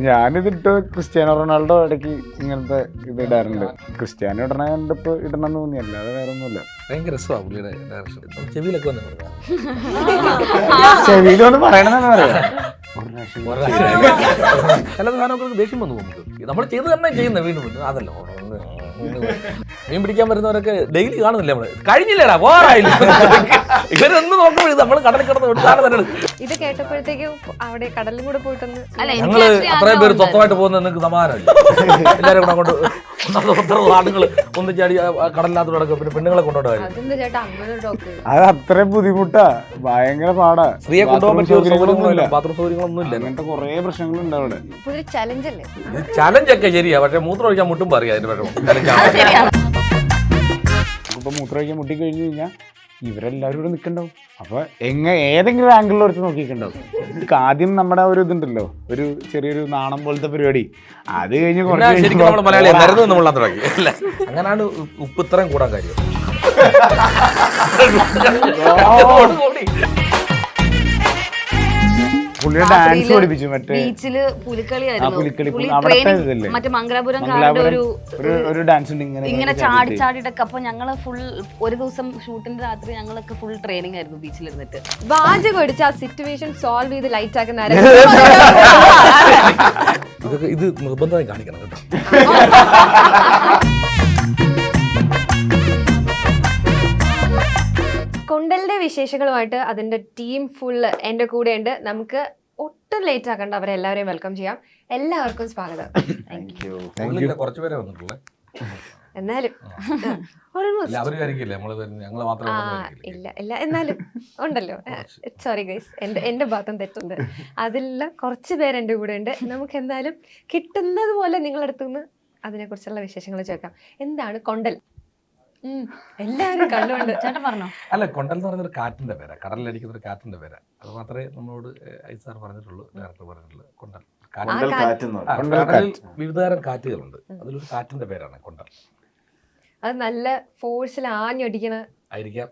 ഞാനിതിട്ട് Cristiano Ronaldo ഇടയ്ക്ക് ഇങ്ങനത്തെ ഇത് ഇടാറുണ്ട്. ക്രിസ്ത്യാനോ ഇടണ കണ്ടിപ്പോ ഇടണം എന്ന് തോന്നി, അല്ലാതെ വേറെ ഒന്നുമില്ല. ഭയങ്കര രസമാണ് പുള്ളിയുടെ ഡയറക്ഷൻ. ചെവിയിലൊക്കെ വന്നു ചെവിയിലൊന്ന് പറയണമെന്ന് പറയാം. ചില സാധനങ്ങൾക്ക് ദേഷ്യം വന്നു നമുക്ക്. നമ്മൾ ചെയ്ത് തന്നെ ചെയ്യുന്ന വീണ്ടും അതല്ല. മീൻ പിടിക്കാൻ വരുന്നവരൊക്കെ ഡെയിലി കാണുന്നില്ല. നമ്മള് കഴിഞ്ഞില്ലേടാ പോറായില്ല ഇവരൊന്നും നോക്കുമ്പോൾ നമ്മൾ കടലിൽ കിടന്ന് വിട്ടാണ് തന്നെ. ഇത് കേട്ടപ്പോഴത്തേക്കും അവിടെ കടലിലും കൂടെ പോയിട്ടൊന്ന് ഞങ്ങള് അത്രയും പേര് സ്വന്തമായിട്ട് പോകുന്നത് നിങ്ങൾക്ക് സമാധാനമില്ല. എല്ലാവരും കൂടെ കൊണ്ട് ആളുകൾ ഒന്ന് ചാടി കടലിനകത്ത് കിടക്കും. പിന്നെ പെണ്ണുങ്ങളെ കൊണ്ടുപോയി അതെന്താ ചേട്ടാ അങ്ങനെ ടോക്ക്? അത് അത്രയും ബുദ്ധിമുട്ടാ, ഭയങ്കര പാടാ. സ്ത്രീയെ കൊണ്ടുപോകാൻ പറ്റിയ സൗകര്യങ്ങളില്ല, ബാത്റൂം സൗകര്യങ്ങളൊന്നും ഇല്ല. അങ്ങനത്തെ കുറെ പ്രശ്നങ്ങളുണ്ട് അവിടെ. ഒരു ചലഞ്ച് അല്ലേ? ചലഞ്ചൊക്കെ ശരിയാ, പക്ഷെ മൂത്രം ഒഴിക്കാൻ മുട്ടും പറയാ അതിന്റെ വിഷമം. ഇപ്പൊ മൂത്രമൊഴിക്കാൻ മുട്ടി കഴിഞ്ഞു കഴിഞ്ഞാൽ ഇവരെല്ലാവരും ഇവിടെ നിൽക്കണ്ടാവും. അപ്പൊ ഏതെങ്കിലും ആംഗിളിൽ എടുത്ത് നോക്കിയിട്ടുണ്ടാവും. ആദ്യം നമ്മുടെ ഒരു ഇതുണ്ടല്ലോ, ഒരു ചെറിയൊരു നാണം പോലത്തെ പരിപാടി. അത് കഴിഞ്ഞ് ശരിക്കും നമ്മൾ മലയാളി നമ്മൾ തുടങ്ങി അല്ലേ? അങ്ങനെയാണ് ഉപ്പ് ഇത്രയും കൂടാൻ കാര്യം. ഡാൻസ് പഠിപ്പിച്ചു. മറ്റേ ബീച്ചില് പുലിക്കളി മറ്റേ മംഗലാപുരം ഒരു ഡാൻസ് ഉണ്ട് ഇങ്ങനെ ചാടിയിട്ടൊക്കെ. അപ്പൊ ഞങ്ങള് ഫുൾ ഒരു ദിവസം ഷൂട്ടിന്റെ രാത്രി ഞങ്ങളൊക്കെ ഫുൾ ട്രെയിനിങ് ആയിരുന്നു ബീച്ചിലിരുന്നിട്ട്. വാചകം അടിച്ച് ആ സിറ്റുവേഷൻ സോൾവ് ചെയ്ത് ലൈറ്റ് ആക്കുന്ന ഇതൊക്കെ ഇത് നിർബന്ധമായി കാണിക്കണം കേട്ടോ. കൊണ്ടലിന്റെ വിശേഷങ്ങളുമായിട്ട് അതിന്റെ ടീം ഫുൾ എന്റെ കൂടെ ഉണ്ട്. നമുക്ക് ഒട്ടും ലേറ്റ് ആക്കണ്ട, അവരെ എല്ലാവരെയും വെൽക്കം ചെയ്യാം. എല്ലാവർക്കും സ്വാഗതം. കുറച്ച് പേരെ വന്നിട്ടുള്ളേ. എന്നാലും ഇല്ല ഇല്ല എന്നാലും ഉണ്ടല്ലോ. സോറി ഗൈസ്, എന്റെ ഭാഗത്തും തെറ്റുണ്ട്. അതിലെല്ലാം കുറച്ച് പേര് എൻ്റെ കൂടെ ഉണ്ട്. നമുക്ക് എന്തായാലും കിട്ടുന്നത് പോലെ നിങ്ങളടുത്തുനിന്ന് അതിനെക്കുറിച്ചുള്ള വിശേഷങ്ങൾ ചോദിക്കാം. എന്താണ് കൊണ്ടൽ? എല്ലാവരും കണ്ടുകൊണ്ട് ചേട്ടൻ പറഞ്ഞോ? അല്ല, കൊണ്ടൽ എന്ന് പറയുന്നൊരു കാറ്റിന്റെ പേരാ, കടലിലടിക്കുന്ന ഒരു കാറ്റിന്റെ പേരാ. അത് മാത്രമേ നമ്മളോട് ഐസാർ പറഞ്ഞിട്ടുള്ളൂ, ഡയറക്ടർ പറഞ്ഞിട്ടുള്ളൂ. കൊണ്ടൽ കടലിൽ വിവിധതരം കാറ്റുകളുണ്ട്, അതിലൊരു കാറ്റിന്റെ പേരാണ് കൊണ്ടൽ. അത് നല്ല ഫോഴ്സിൽ ആഞ്ഞടിക്കണ ആയിരിക്കാം.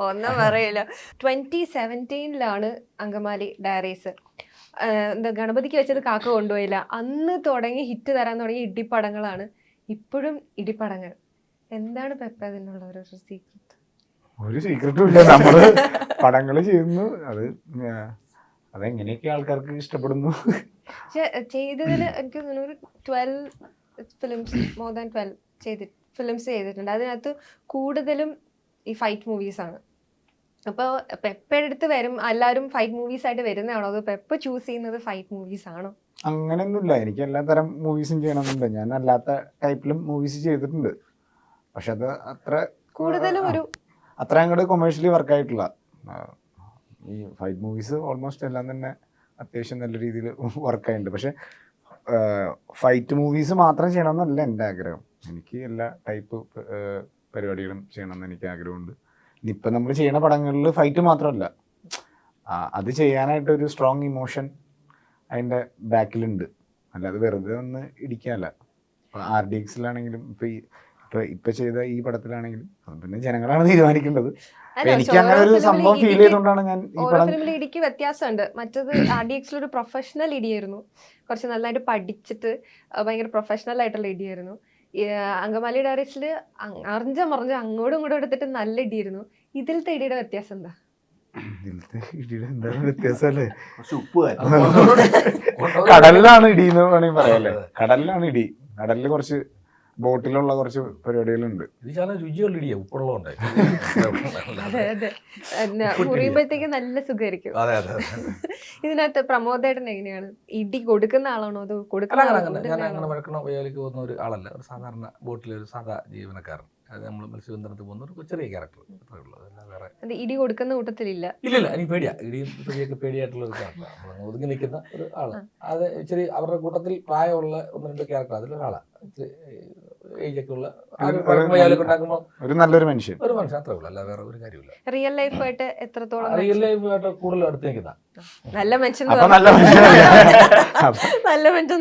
ഒന്നും പറയില്ല. 2017 അങ്കമാലി ഡയറീസ് എന്താ ഗണപതിക്ക് വെച്ചത് കാക്ക കൊണ്ടുപോയില്ല. അന്ന് തുടങ്ങി ഹിറ്റ് തരാൻ തുടങ്ങിയ ഇടിപ്പടങ്ങളാണ് ഇപ്പോഴും ഇടിപ്പടങ്ങൾ. എന്താണ് പെപ്പ അതിനുള്ള ഒരു സീക്രട്ട്? ഒരു സീക്രട്ടും ഇല്ല. നമ്മള് പടങ്ങള് ചെയ്യുന്നു, അതെങ്ങനെയൊക്കെ ആൾക്കാർക്ക് ഇഷ്ടപ്പെടുന്നു. പക്ഷെ ചെയ്തതിൽ എനിക്ക് ഒരു 12 ഫിലിംസ്, മോർ ദാൻ 12 ഫിലിംസ് ചെയ്തിട്ടുണ്ട്. അതിനകത്ത് കൂടുതലും ഈ ഫൈറ്റ് മൂവീസാണ്. അപ്പോൾ പെപ്പയുടെ അടുത്ത് വരും എല്ലാവരും ഫൈറ്റ് മൂവീസ് ആയിട്ട് വരുന്നതാണോ, അതോ പെപ്പ ചൂസ് ചെയ്യുന്നത് ഫൈറ്റ് മൂവീസ് ആണോ? അങ്ങനെയൊന്നുമില്ല. എനിക്ക് എല്ലാ തരം മൂവീസും ചെയ്യണമെന്നുണ്ട്. ഞാൻ അല്ലാത്ത ടൈപ്പിലും മൂവീസ് ചെയ്തിട്ടുണ്ട്. പക്ഷെ അത് കൂടുതലും അത്ര അങ്ങോട്ട് കൊമേഴ്ഷ്യലി വർക്കായിട്ടില്ല. ഈ ഫൈറ്റ് മൂവീസ് ഓൾമോസ്റ്റ് എല്ലാം തന്നെ അത്യാവശ്യം നല്ല രീതിയിൽ വർക്കായിട്ടുണ്ട്. പക്ഷെ ഫൈറ്റ് മൂവീസ് മാത്രം ചെയ്യണമെന്നല്ല എൻ്റെ ആഗ്രഹം. എനിക്ക് എല്ലാ ടൈപ്പ് പരിപാടികളും ചെയ്യണമെന്ന് എനിക്ക് ആഗ്രഹമുണ്ട്. ഇനിയിപ്പം നമ്മൾ ചെയ്യുന്ന പടങ്ങളിൽ ഫൈറ്റ് മാത്രമല്ല, അത് ചെയ്യാനായിട്ടൊരു സ്ട്രോങ് ഇമോഷൻ അതിൻ്റെ ബാക്കിലുണ്ട്. അല്ലാതെ വെറുതെ ഒന്ന് ഇടിക്കാനല്ല. RDXലാണെങ്കിലും ഇപ്പം ചെയ്ത ഈ പടത്തിലാണെങ്കിലും പിന്നെ ജനങ്ങളാണ് തീരുമാനിക്കേണ്ടത്. എനിക്ക് അങ്ങനെ ഒരു സംഭവം ഫീൽ ചെയ്തുകൊണ്ടാണ് ഞാൻ ഈ പടം. ഫിലിമിൽ ഇടിക്ക് വ്യത്യാസമുണ്ട്. മറ്റത് RDXൽ ഒരു പ്രൊഫഷണൽ ഇടിയായിരുന്നു, കുറച്ച് നന്നായിട്ട് പഠിച്ചിട്ട് ഭയങ്കര പ്രൊഫഷണൽ ആയിട്ടുള്ള ഇടിയായിരുന്നു. അങ്കമാലി ഡയറീസിൽ അറിഞ്ഞ അങ്ങോട്ടും ഇങ്ങോട്ടും എടുത്തിട്ട് നല്ല ഇടിയായിരുന്നു. ഇതിലത്തെ ഇടിയുടെ വ്യത്യാസം എന്താ? ഇതിലത്തെ ഇടിയുടെ എന്താണ് വ്യത്യാസമല്ലേ? കടലിലാണ് ഇടി എന്ന് വേണമെങ്കിൽ പറയാല്ലേ. കടലിലാണ് ഇടി. കടലിൽ കുറച്ച് ബോട്ടിലുള്ള കുറച്ച് പരിപാടികളുണ്ട്. അതെ അതെ, മുറിയുമ്പോഴത്തേക്ക് നല്ല സുഖമായിരിക്കും. ഇതിനകത്ത് പ്രമോദേട്ടൻ എങ്ങനെയാണ്? ഇടി കൊടുക്കുന്ന ആളാണോ അതോ കൊടുക്കുന്ന ഒരു ആളല്ല, ഒരു സാധാരണ ബോട്ടിലെ ഒരു സാധാ ജീവനക്കാരൻ. അത് നമ്മൾ മത്സ്യബന്ധനത്തിൽ പോകുന്ന ഒരു ചെറിയ ക്യാരക്ടർ. അത് ഇടി കൊടുക്കുന്ന കൂട്ടത്തിലില്ല. ഇല്ലില്ല, എനിക്ക് പേടിയാ. ഇടിയും ചെറിയൊക്കെ പേടിയായിട്ടുള്ള ഒരു ക്യാരക്ടറാണ്. നമ്മൾ ഒതുങ്ങി നിൽക്കുന്ന ഒരു ആള്. അത് ഇച്ചിരി അവരുടെ കൂട്ടത്തിൽ പ്രായമുള്ള 1-2 ക്യാരക്ടർ അതിലൊരാളാണ്. ഏജൊക്കെ ഉള്ള ഒരു നല്ലൊരു മനുഷ്യൻ, ഒരു മനുഷ്യൻ അത്രേ ഉള്ളൂ, അല്ല വേറെ ഒരു കാര്യമില്ല. റിയൽ ലൈഫായിട്ട് എത്രത്തോളം? റിയൽ ലൈഫായിട്ട് കൂടുതൽ അടുത്ത് നിൽക്കുന്ന നല്ല മനുഷ്യൻ. നല്ല മനുഷ്യൻ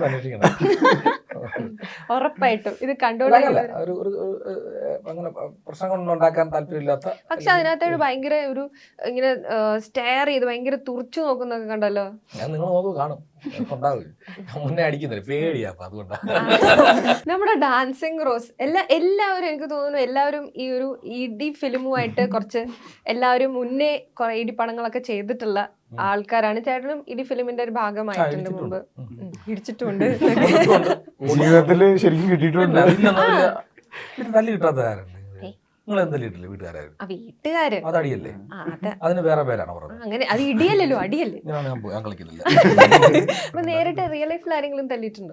അന്വേഷിക്കണം. ഉറപ്പായിട്ടും ഇത് അങ്ങനല്ല കണ്ടുകൊണ്ടിരിക്കുന്നത്. അങ്ങനെ പ്രശ്നങ്ങളൊന്നും ഉണ്ടാക്കാൻ താല്പര്യമില്ലാത്ത. പക്ഷെ അതിനകത്തൊരു ഭയങ്കര ഒരു ഇങ്ങനെ സ്റ്റെയർ ചെയ്ത് ഭയങ്കര തുറച്ചു നോക്കുന്നൊക്കെ കണ്ടല്ലോ. ഞാൻ നിങ്ങൾ നോക്കൂ കാണും ഉണ്ടാവില്ല, മുന്നേ അടിക്കുന്നില്ല പേടിയാ, അപ്പൊ അതുകൊണ്ടാണ്. നമ്മുടെ ഡാൻസിങ് റോസ് എല്ലാവരും എനിക്ക് തോന്നുന്നു എല്ലാവരും ഈ ഒരു ഇടി ഫിലിമുമായിട്ട് കുറച്ച് എല്ലാവരും മുന്നേ കുറെ ഇടി പടങ്ങളൊക്കെ ചെയ്തിട്ടുള്ള ആൾക്കാരാണ്. ചേട്ടനും ഇടി ഫിലിമിന്റെ ഒരു ഭാഗമായിട്ടുണ്ട് മുമ്പ്. ഇടിച്ചിട്ടുണ്ട്. ജീവിതത്തില് ശരിക്കും കിട്ടിയിട്ടുണ്ട്. തല്ലി കിട്ടാത്ത ആരുണ്ട്? നിങ്ങൾ എന്തെങ്കിലും ഇട്ടില്ല വീട്ടുകാരും? വീട്ടുകാര് അത് അടിയല്ലേ? അതെ, അതിന് വേറെ പേരാണ് പറഞ്ഞത്. അങ്ങനെ അത് ഇടിയല്ലല്ലോ, അടിയല്ലേ. ഞാൻ കളിക്കുന്നില്ല. അപ്പൊ നേരിട്ട് റിയൽ ലൈഫിൽ ആരെങ്കിലും തല്ലിയിട്ടുണ്ടോ?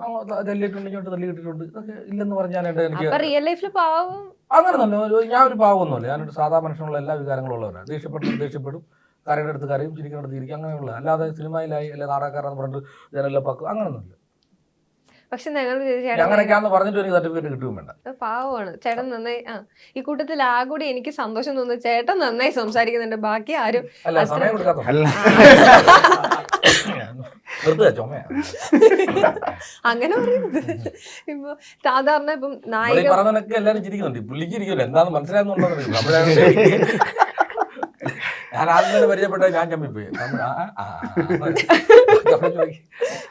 തല്ലിയിട്ടുണ്ട്, ഇങ്ങോട്ട് തല്ലി കിട്ടിയിട്ടുണ്ട്. ഇതൊക്കെ ഇല്ലെന്ന് പറഞ്ഞാൽ എനിക്ക് അപ്പൊ റിയൽ ലൈഫിൽ പാവം അങ്ങനെ തന്നെ. ഞാൻ ഒരു പാവമൊന്നുമല്ല, ഞാനൊരു സാധാ മനുഷ്യനുള്ള എല്ലാ വികാരങ്ങളും ഉള്ളവരാണ്. ദേഷ്യപ്പെടും, കരയുടെ അടുത്ത് കരയും, ചിരിക്കേണ്ട അടുത്ത് ചിരിക്കും, അങ്ങനെയുള്ള. അല്ലാതെ സിനിമയിലായി അല്ലെ നാടകക്കാരെന്ന് പറഞ്ഞിട്ട് ജനെല്ലാം പക്കും അങ്ങനെയൊന്നുമില്ല. പക്ഷെ ഞങ്ങൾ അങ്ങനെയൊക്കെയാന്ന് പറഞ്ഞിട്ട് എനിക്ക് സർട്ടിഫിക്കറ്റ് കിട്ടുകയും വേണ്ട. പാവമാണ് ചേട്ടൻ. നന്നായി ഈ കൂട്ടത്തിൽ ആ കൂടി എനിക്ക് സന്തോഷം തോന്നുന്നു, ചേട്ടൻ നന്നായി സംസാരിക്കുന്നുണ്ട്. ബാക്കി ആരും അല്ല, സമയം കൊടുക്കാത്ത അങ്ങനെ പറയുന്നത്. ഇപ്പൊ സാധാരണ ഇപ്പം നായിക പറഞ്ഞതൊക്കെ എല്ലാരും ചിരിക്കുന്നുണ്ട്. പുള്ളിക്ക് ഇരിക്കുമല്ലോ, എന്താന്ന് മനസ്സിലായെന്നുള്ളത്. ഞാൻ ആദ്യം തന്നെ പരിചയപ്പെട്ട ഞാൻ ചമ്മിപ്പോയി.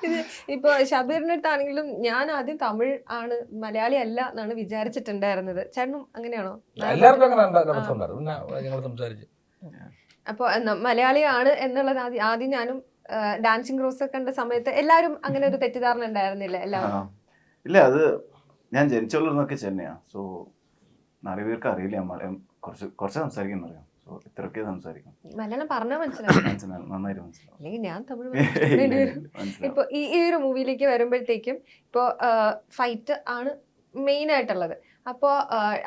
ഇത് ഇപ്പൊ ഷബീറിന്റെ അടുത്താണെങ്കിലും ഞാൻ ആദ്യം തമിഴ് ആണ്, മലയാളി അല്ല എന്നാണ് വിചാരിച്ചിട്ടുണ്ടായിരുന്നത്. ചേട്ടനും അങ്ങനെയാണോ? എല്ലാവർക്കും അങ്ങനെ രസമുണ്ടായിരുന്നു. പിന്നെ ഞങ്ങൾ സംസാരിച്ചു. അപ്പൊ മലയാളിയാണ് എന്നുള്ളത് ആദ്യം ഞാനും ഡാൻസിങ് റോസ് കണ്ട സമയത്ത് എല്ലാവരും അങ്ങനെ ഒരു തെറ്റിദ്ധാരണ ഉണ്ടായിരുന്നില്ല എല്ലാവരും? ഇല്ല, അത് ഞാൻ ജനിച്ചുള്ളതൊക്കെ ചെന്നൈയാ. സോ നിറയെ പേർക്ക് അറിയില്ല മലയാളം. കുറച്ച് സംസാരിക്കാൻ അറിയാം. സോ ഇത്രയൊക്കെ സംസാരിക്കും. മലയാളം പറഞ്ഞാൽ മനസ്സിലാവും, നന്നായിട്ട് മനസ്സിലാവും. അല്ലെങ്കിൽ ഞാൻ തമിഴ് ഇപ്പൊ ഈ ഒരു മൂവിയിലേക്ക് വരുമ്പോഴത്തേക്കും ഇപ്പൊ ഫൈറ്റ് ആണ് മെയിൻ ആയിട്ടുള്ളത്. അപ്പോൾ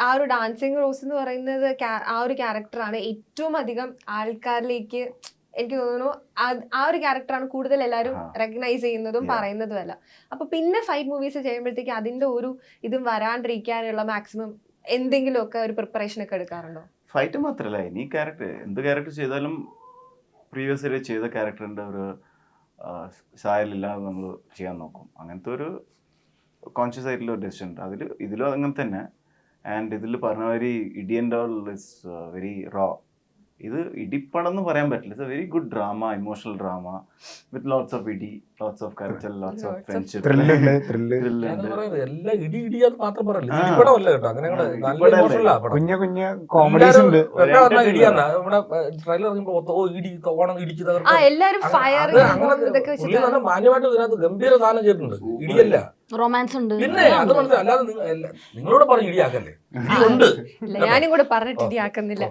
ആ ഒരു ഡാൻസിങ് റോസ് എന്ന് പറയുന്നത് ആ ഒരു ക്യാരക്ടറാണ് ഏറ്റവും അധികം ആൾക്കാരിലേക്ക് എനിക്ക് തോന്നുന്നു ആ ഒരു ക്യാരക്ടറാണ് കൂടുതൽ എല്ലാവരും റെക്കഗ്നൈസ് ചെയ്യുന്നതും പറയുന്നതും അല്ല. അപ്പൊ പിന്നെ ഫൈറ്റ് മൂവീസ് ചെയ്യുമ്പോഴത്തേക്ക് അതിന്റെ ഒരു ഇതും വരാണ്ടിരിക്കാനുള്ള മാക്സിമം എന്തെങ്കിലുമൊക്കെ ഒരു പ്രിപ്പറേഷൻ ഒക്കെ എടുക്കാറുണ്ടോ? ഫൈറ്റ് മാത്രമല്ല, ഇനി എന്ത് ക്യാരക്ടർ ചെയ്താലും പ്രീവിയസ് ഇയർ ചെയ്ത ക്യാരക്ടറിന്റെ ഒരു സായലില്ലാതെ നമ്മൾ ചെയ്യാൻ നോക്കും. അങ്ങനത്തെ ഒരു കോൺഷ്യസ് ആയിട്ടുള്ള ഒരു ഡെസിഷൻ ഉണ്ട് ഇതിലും അങ്ങനെ തന്നെ. ആൻഡ് ഇതിൽ പറഞ്ഞ മാതിരി ഇടി and all is very raw. ഇത് ഇടിപ്പണം എന്ന് പറയാൻ പറ്റില്ല. It's a very good drama, emotional drama with lots of ഇടി, ലോട്ട്സ് ഓഫ് കരച്ചൽ, ലോട്ട്സ് ഓഫ് ഫ്രണ്ട്ഷിപ്പ്. എല്ലാം ഇടി ഇടിയാന്ന് മാത്രം പറയല്ല, ഇടിപടമല്ല കേട്ടോ. അങ്ങനെ കുഞ്ഞു കുഞ്ഞു കോമഡീസ് ഉണ്ട്. ഇടിയാന്ന് നമ്മുടെ ട്രെയിലർ ഇറങ്ങുമ്പോ ഇടി ഓണം ഇടിച്ച് എല്ലാരും മാന്യമായിട്ട് ഇതിനകത്ത് ഗംഭീര സാധനം ചെയ്തിട്ടുണ്ട്. ഇടിയല്ല, റൊമാൻസ് ഉണ്ട്. പിന്നെ അത് മനസ്സിലായി. അല്ലാതെ നിങ്ങളോട് പറഞ്ഞ് ഇടിയാക്കല്ലേ, ഇടിയുണ്ട്. ഞാനും കൂടെ പറഞ്ഞിട്ട് ഇടിയാക്കുന്നില്ല.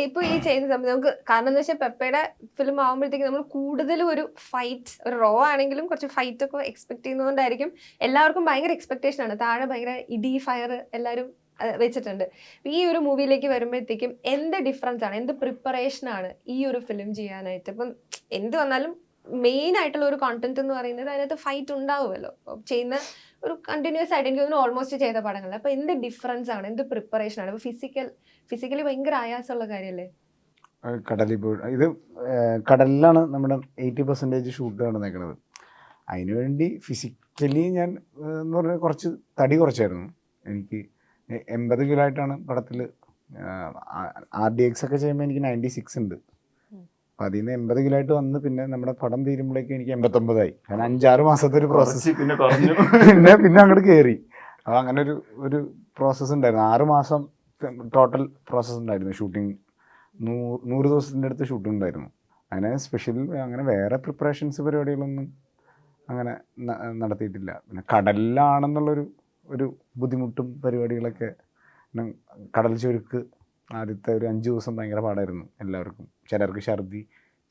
ഇപ്പൊ ഈ ചെയ്യുന്ന സമയത്ത് നമുക്ക് കാരണം എന്താ വെച്ചാൽ പെപ്പയുടെ ഫിലിം ആകുമ്പോഴത്തേക്ക് നമ്മൾ കൂടുതലും ഒരു ഫൈറ്റ്, ഒരു റോ ആണെങ്കിലും കുറച്ച് ഫൈറ്റ് ഒക്കെ എക്സ്പെക്ട് ചെയ്യുന്നതുകൊണ്ടായിരിക്കും എല്ലാവർക്കും ഭയങ്കര എക്സ്പെക്ടേഷൻ ആണ്. താഴെ ഭയങ്കര ഇടി ഫയർ എല്ലാവരും വെച്ചിട്ടുണ്ട്. ഈ ഒരു മൂവിയിലേക്ക് വരുമ്പോഴത്തേക്കും എന്ത് ഡിഫറൻസ് ആണ്, എന്ത് പ്രിപ്പറേഷൻ ആണ് ഈ ഒരു ഫിലിം ചെയ്യാനായിട്ട്? ഇപ്പം എന്ത് വന്നാലും മെയിൻ ആയിട്ടുള്ള ഒരു കോണ്ടന്റ് എന്ന് പറയുന്നത് അതിനകത്ത് ഫൈറ്റ് ഉണ്ടാവുമല്ലോ. ചെയ്യുന്ന ഒരു കണ്ടിന്യൂസ് ആയിട്ട് എനിക്ക് തോന്നുന്നു ഓൾമോസ്റ്റ് ചെയ്ത പടങ്ങളിൽ. അപ്പൊ എന്ത് ഡിഫറൻസ് ആണ്, എന്ത് പ്രിപ്പറേഷൻ ആണ്? ഫിസിക്കലി ഭയങ്കര ആയാസമുള്ള കാര്യമല്ലേ? കടലിൽ പോയി ഇത് കടലിലാണ് നമ്മുടെ 80% ഷൂട്ട് നടന്നേക്കണത്. അതിനുവേണ്ടി ഫിസിക്കലി ഞാൻ എന്ന് പറഞ്ഞാൽ കുറച്ച് തടി കുറച്ചായിരുന്നു. എനിക്ക് 80 കിലോ ആയിട്ടാണ് പടത്തിൽ. RDX ഒക്കെ ചെയ്യുമ്പോൾ എനിക്ക് 96 ഉണ്ട്. അപ്പം അതിൽ നിന്ന് 80 കിലോ ആയിട്ട് വന്ന് പിന്നെ നമ്മുടെ പടം തീരുമ്പോഴേക്കും എനിക്ക് 89 ആയി. കാരണം 5-6 മാസത്തെ ഒരു പ്രോസസ്സ്. പിന്നെ അങ്ങോട്ട് കയറി. അപ്പോൾ അങ്ങനെ ഒരു പ്രോസസ്സ് ഉണ്ടായിരുന്നു. 6 മാസം ടോട്ടൽ പ്രോസസ്സ് ഉണ്ടായിരുന്നു. ഷൂട്ടിങ് 100 ദിവസത്തിൻ്റെ അടുത്ത് ഷൂട്ടിംഗ് ഉണ്ടായിരുന്നു. അങ്ങനെ സ്പെഷ്യൽ അങ്ങനെ വേറെ പ്രിപ്പറേഷൻസ് പരിപാടികളൊന്നും അങ്ങനെ നടത്തിയിട്ടില്ല. പിന്നെ കടലിലാണെന്നുള്ളൊരു ബുദ്ധിമുട്ടും പരിപാടികളൊക്കെ. കടൽ ചുരുക്ക് ആദ്യത്തെ ഒരു 5 ദിവസം ഭയങ്കര പാടായിരുന്നു എല്ലാവർക്കും. ചിലർക്ക് ഛർദി,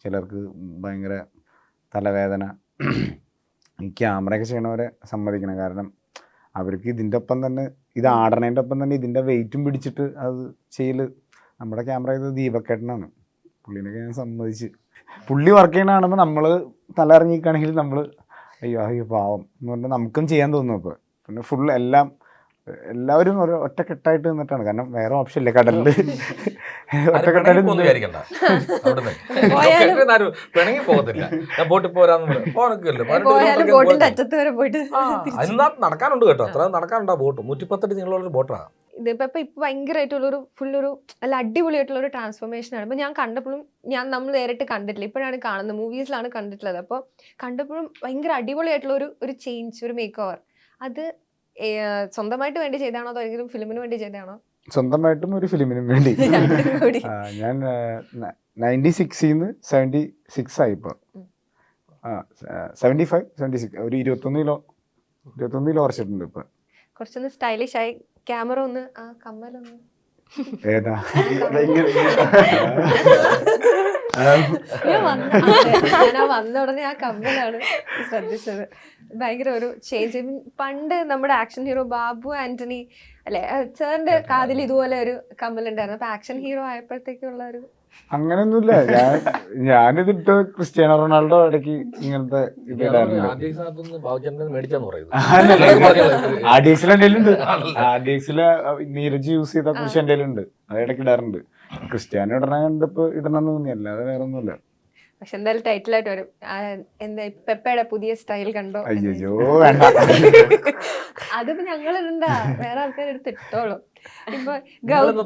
ചിലർക്ക് ഭയങ്കര തലവേദന. ഈ ക്യാമറയൊക്കെ ചെയ്യണവരെ സമ്മതിക്കണം. കാരണം അവർക്ക് ഇതിൻ്റെ ഒപ്പം തന്നെ ഇത് ആടണേൻ്റെ ഒപ്പം തന്നെ ഇതിൻ്റെ വെയിറ്റും പിടിച്ചിട്ട് അത് ചെയ്യൽ. നമ്മുടെ ക്യാമറ ചെയ്തത് ദീപക്കേട്ടനാണ്. പുള്ളീനൊക്കെ ഞാൻ സമ്മതിച്ച്. പുള്ളി വർക്ക് ചെയ്യണ കാണുമ്പോൾ നമ്മൾ തല ഇറങ്ങിക്കുകയാണെങ്കിൽ നമ്മൾ അയ്യോ പാവം എന്ന് പറഞ്ഞാൽ നമുക്കും ചെയ്യാൻ തോന്നും. അപ്പോൾ പിന്നെ ഫുൾ എല്ലാം എല്ലാവരും ഒരു ഒറ്റക്കെട്ടായിട്ട് നിന്നിട്ടാണ്, കാരണം വേറെ ഓപ്ഷൻ ഇല്ല കടലില്. ഒറ്റക്കെട്ടായിട്ട് വിചാരിക്കണ്ട അവിടുന്ന് പിണങ്ങി പോകത്തില്ല. ഞാൻ ബോട്ടിൽ പോരാന്ന് പോയാലും ബോട്ടിന്റെ അറ്റത്ത് വരെ പോയിട്ട് അതിനകത്ത് നടക്കാനുണ്ട് കേട്ടോ, അത്ര നടക്കാനുണ്ടാ ബോട്ട്. 110 അടി നീളമുള്ള ബോട്ടാണ്. ഇതിപ്പോ ഇപ്പൊ ഭയങ്കരമായിട്ടുള്ളൊരു ഫുള്ളൊരു നല്ല അടിപൊളിയായിട്ടുള്ള ഒരു ട്രാൻസ്ഫോർമേഷൻ ആണ്. ഇപ്പൊ ഞാൻ കണ്ടപ്പോഴും നമ്മൾ നേരിട്ട് കണ്ടിട്ടില്ല, ഇപ്പോഴാണ് കാണുന്നത്, മൂവീസിലാണ് കണ്ടിട്ടുള്ളത്. അപ്പോൾ കണ്ടപ്പോഴും ഭയങ്കര അടിപൊളിയായിട്ടുള്ള ഒരു ചേഞ്ച്, ഒരു മേക്ക് ഓവർ. അത് സ്വന്തമായിട്ട് വേണ്ടി ചെയ്താണോ അതോ ഏതെങ്കിലും ഫിലിമിന് വേണ്ടി ചെയ്താണോ? സ്വന്തമായിട്ടും ഒരു ഫിലിമിനും വേണ്ടി. ഞാൻ 96 76 ആയി ഇപ്പോൾ. 75 76 ഒരു 21 കിലോ കുറച്ചിട്ടുണ്ട് ഇപ്പൊ. കുറച്ചൊന്ന് സ്റ്റൈലിഷ് ആയി. ക്യാമറ ഒന്ന് ആ കമ്മലൊന്ന് ഏതാ ഞാൻ വന്ന ഉടനെ ആ കമ്മലാണ് ശ്രദ്ധിച്ചത്. ഭയങ്കര ഒരു ചേഞ്ച്. പണ്ട് നമ്മുടെ ആക്ഷൻ ഹീറോ ബാബു ആന്റണി അല്ലെ, സാറിന്റെ കാതിൽ ഇതുപോലെ ഒരു കമ്മലുണ്ടായിരുന്നു. അപ്പൊ ആക്ഷൻ ഹീറോ ആയപ്പോഴത്തേക്കുള്ള ഒരു അങ്ങനെയൊന്നുമില്ല. ഞാനിതിട്ട് ക്രിസ്ത്യാനോ റൊണാൾഡോ ഇടയ്ക്ക് ഇങ്ങനത്തെ ഇതിടാറുണ്ട്. ആർഡിഎക്സിൽ എൻ്റെ ഉണ്ട്, ആർഡിഎക്സില് നീരജ് യൂസ് ചെയ്ത കുറിച്ച് എൻ്റെ ഉണ്ട്, അത് ഇടയ്ക്ക് ഇടാറുണ്ട്. ക്രിസ്ത്യാനോ ഇടണ കണ്ടപ്പോ ഇടണമെന്ന് തോന്നി, അല്ലാതെ വേറെ ഒന്നുമില്ല. പക്ഷെ എന്തായാലും ടൈറ്റിലായിട്ട് വരും. എന്താ പെപ്പയുടെ പുതിയ സ്റ്റൈൽ കണ്ടോ? അയ്യോ വേണ്ട, അതിപ്പോ ഞങ്ങൾ ഇടണ്ട, വേറെ ആൾക്കാർ എടുത്ത് ഇട്ടോളും. ഇപ്പൊ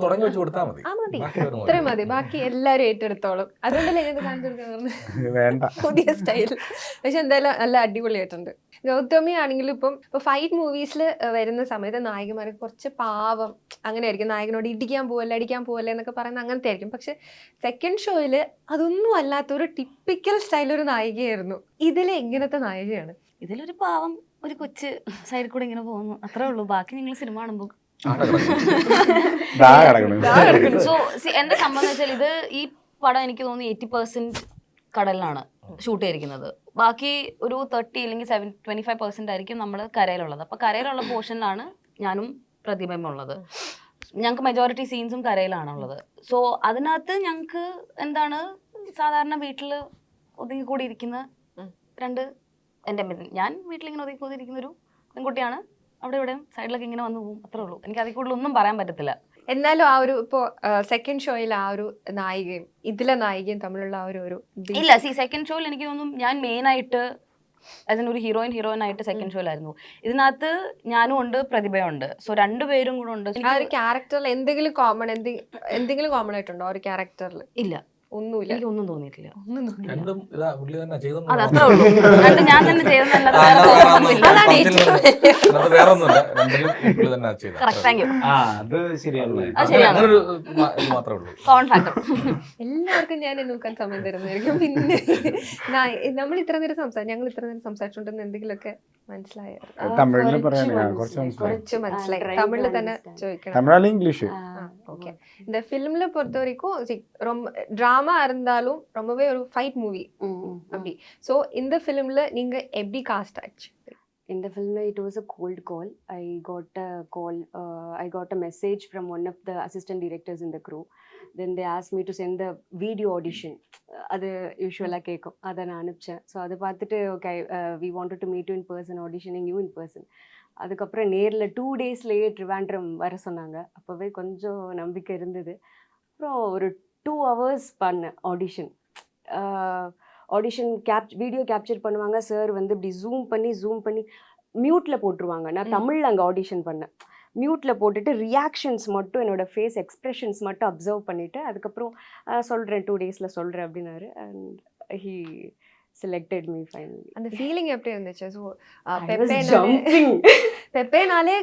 തുടങ്ങി വെച്ച് കൊടുത്താൽ മതി, മതി, ഇത്രയും മതി, ബാക്കി എല്ലാരും ഏറ്റെടുത്തോളും. അതുകൊണ്ടല്ലേ ഞാൻ കാണിച്ചു കൊടുക്കാൻ വേണ്ട പുതിയ സ്റ്റൈൽ. പക്ഷെ എന്തായാലും നല്ല അടിപൊളിയായിട്ടുണ്ട്. ഗൗതമി ആണെങ്കിലും ഇപ്പൊ ഫൈറ്റ് മൂവീസിൽ വരുന്ന സമയത്ത് നായികമാരെ കുറച്ച് പാവം അങ്ങനെ ആയിരിക്കും, നായകനോട് അടിക്കാൻ പോവല്ലേ എന്നൊക്കെ പറയുന്നത് അങ്ങനത്തെ ആയിരിക്കും. പക്ഷെ സെക്കൻഡ് ഷോയില് അതൊന്നും അല്ലാത്തൊരു ടിപ്പിക്കൽ സ്റ്റൈൽ ഒരു നായികയായിരുന്നു. ഇതിലെ എങ്ങനത്തെ നായികയാണ്? ഇതിലൊരു പാവം ഒരു കൊച്ച് സൈഡിൽ കൂടെ ഇങ്ങനെ പോകുന്നു, അത്രേ ഉള്ളൂ. ബാക്കി നിങ്ങൾ സിനിമ കാണുമ്പോൾ സോ എന്റെ സംഭവം എന്ന് വെച്ചാൽ, ഇത് ഈ പടം എനിക്ക് തോന്നുന്നു 80% കടലിലാണ് ഷൂട്ട് ചെയ്തിരിക്കുന്നത്. ബാക്കി ഒരു 30 അല്ലെങ്കിൽ 25% ആയിരിക്കും നമ്മൾ കരയിലുള്ളത്. അപ്പൊ കരയിലുള്ള പോർഷനിലാണ് ഞാനും പ്രതിബിംബം ഉള്ളത്. ഞങ്ങൾക്ക് മെജോറിറ്റി സീൻസും കരയിലാണുള്ളത്. സോ അതിനകത്ത് ഞങ്ങൾക്ക് എന്താണ്, സാധാരണ വീട്ടിൽ ഒതുങ്ങിക്കൂടി ഇരിക്കുന്ന ഞാൻ വീട്ടിലിങ്ങനെ ഒതുങ്ങിക്കൂടിയിരിക്കുന്ന ഒരു പെൺകുട്ടിയാണ്. അവിടെ ഇവിടെ സൈഡിലൊക്കെ ഇങ്ങനെ വന്നു പോകും, അത്രേ ഉള്ളൂ. എനിക്ക് അതിൽ കൂടുതൽ ഒന്നും പറയാൻ പറ്റത്തില്ല. എന്നാലും ആ ഒരു ഇപ്പോ സെക്കൻഡ് ഷോയിൽ ആ ഒരു നായികയും ഇതിലെ നായികയും തമ്മിലുള്ള ആ ഒരു ഇല്ല, സെക്കൻഡ് ഷോയിൽ എനിക്ക് തോന്നും ഞാൻ മെയിനായിട്ട് അതിനൊരു ഹീറോയിൻ ആയിട്ട് സെക്കൻഡ് ഷോയിലായിരുന്നു. ഇതിനകത്ത് ഞാനും ഉണ്ട്, പ്രതിഭയുണ്ട്. സോ രണ്ടുപേരും കൂടെ ഉണ്ട്. ആ ഒരു ക്യാരക്ടറിൽ എന്തെങ്കിലും കോമൺ ആയിട്ടുണ്ടോ ആ ഒരു ക്യാരക്ടറിൽ? ഇല്ല, ഒന്നുമില്ല, എനിക്ക് ഒന്നും തോന്നിയിട്ടില്ല. അതത്രേ ഉള്ളൂ, ഞാൻ തന്നെ ചെയ്തെന്നല്ലാതെ എല്ലാവർക്കും ഞാൻ നോക്കാൻ സമയം തരുന്നതായിരിക്കും. പിന്നെ ഞങ്ങൾ ഇത്ര നേരം സംസാരിച്ചോണ്ടെന്ന് എന്തെങ്കിലുമൊക്കെ മനസ്സിലായോ? തമിഴില് കുറച്ച് മനസ്സിലായി. തമിഴില് തന്നെ ചോദിക്കണം. തമിഴ് ഇംഗ്ലീഷ്. ஓகே. இந்த ஃபிலிம்ல பொறுத்த வரைக்கும் ரொம்ப டிராமா இருந்தாலும் ரொம்பவே ஒரு ஃபைட் மூவி அப்படி. ஸோ இந்த ஃபிலிம்ல நீங்க எப்படி காஸ்ட் ஆச்சு? In the film, it was a cold call. I got a message from one of the assistant directors in the crew. Then they asked me to send the video audition. அது யூஸ்வலாக கேட்கும், அதை நான் அனுப்பிச்சேன். So அதை பார்த்துட்டு okay, we wanted to meet you in person, auditioning you in person. அதுக்கப்புறம் நேரில் 2 daysலேயே ட்ரிவாண்ட்ரம் வர சொன்னாங்க. அப்போவே கொஞ்சம் நம்பிக்கை இருந்தது. அப்புறம் ஒரு 2 hours பண்ணேன் ஆடிஷன். வீடியோ கேப்சர் பண்ணுவாங்க. சார் வந்து இப்படி ஜூம் பண்ணி மியூட்டில் போட்டுருவாங்க. நான் தமிழில் அங்கே ஆடிஷன் பண்ணேன். மியூட்டில் போட்டுட்டு ரியாக்ஷன்ஸ் மட்டும், என்னோடய ஃபேஸ் எக்ஸ்ப்ரெஷன்ஸ் மட்டும் அப்சர்வ் பண்ணிவிட்டு அதுக்கப்புறம் சொல்கிறேன் 2 daysல சொல்கிறேன் அப்படின்னாரு. And he selected me finally. அந்த ஃபீலிங் எப்படி இருந்துச்சு? So jumping. பெப்பேனாலே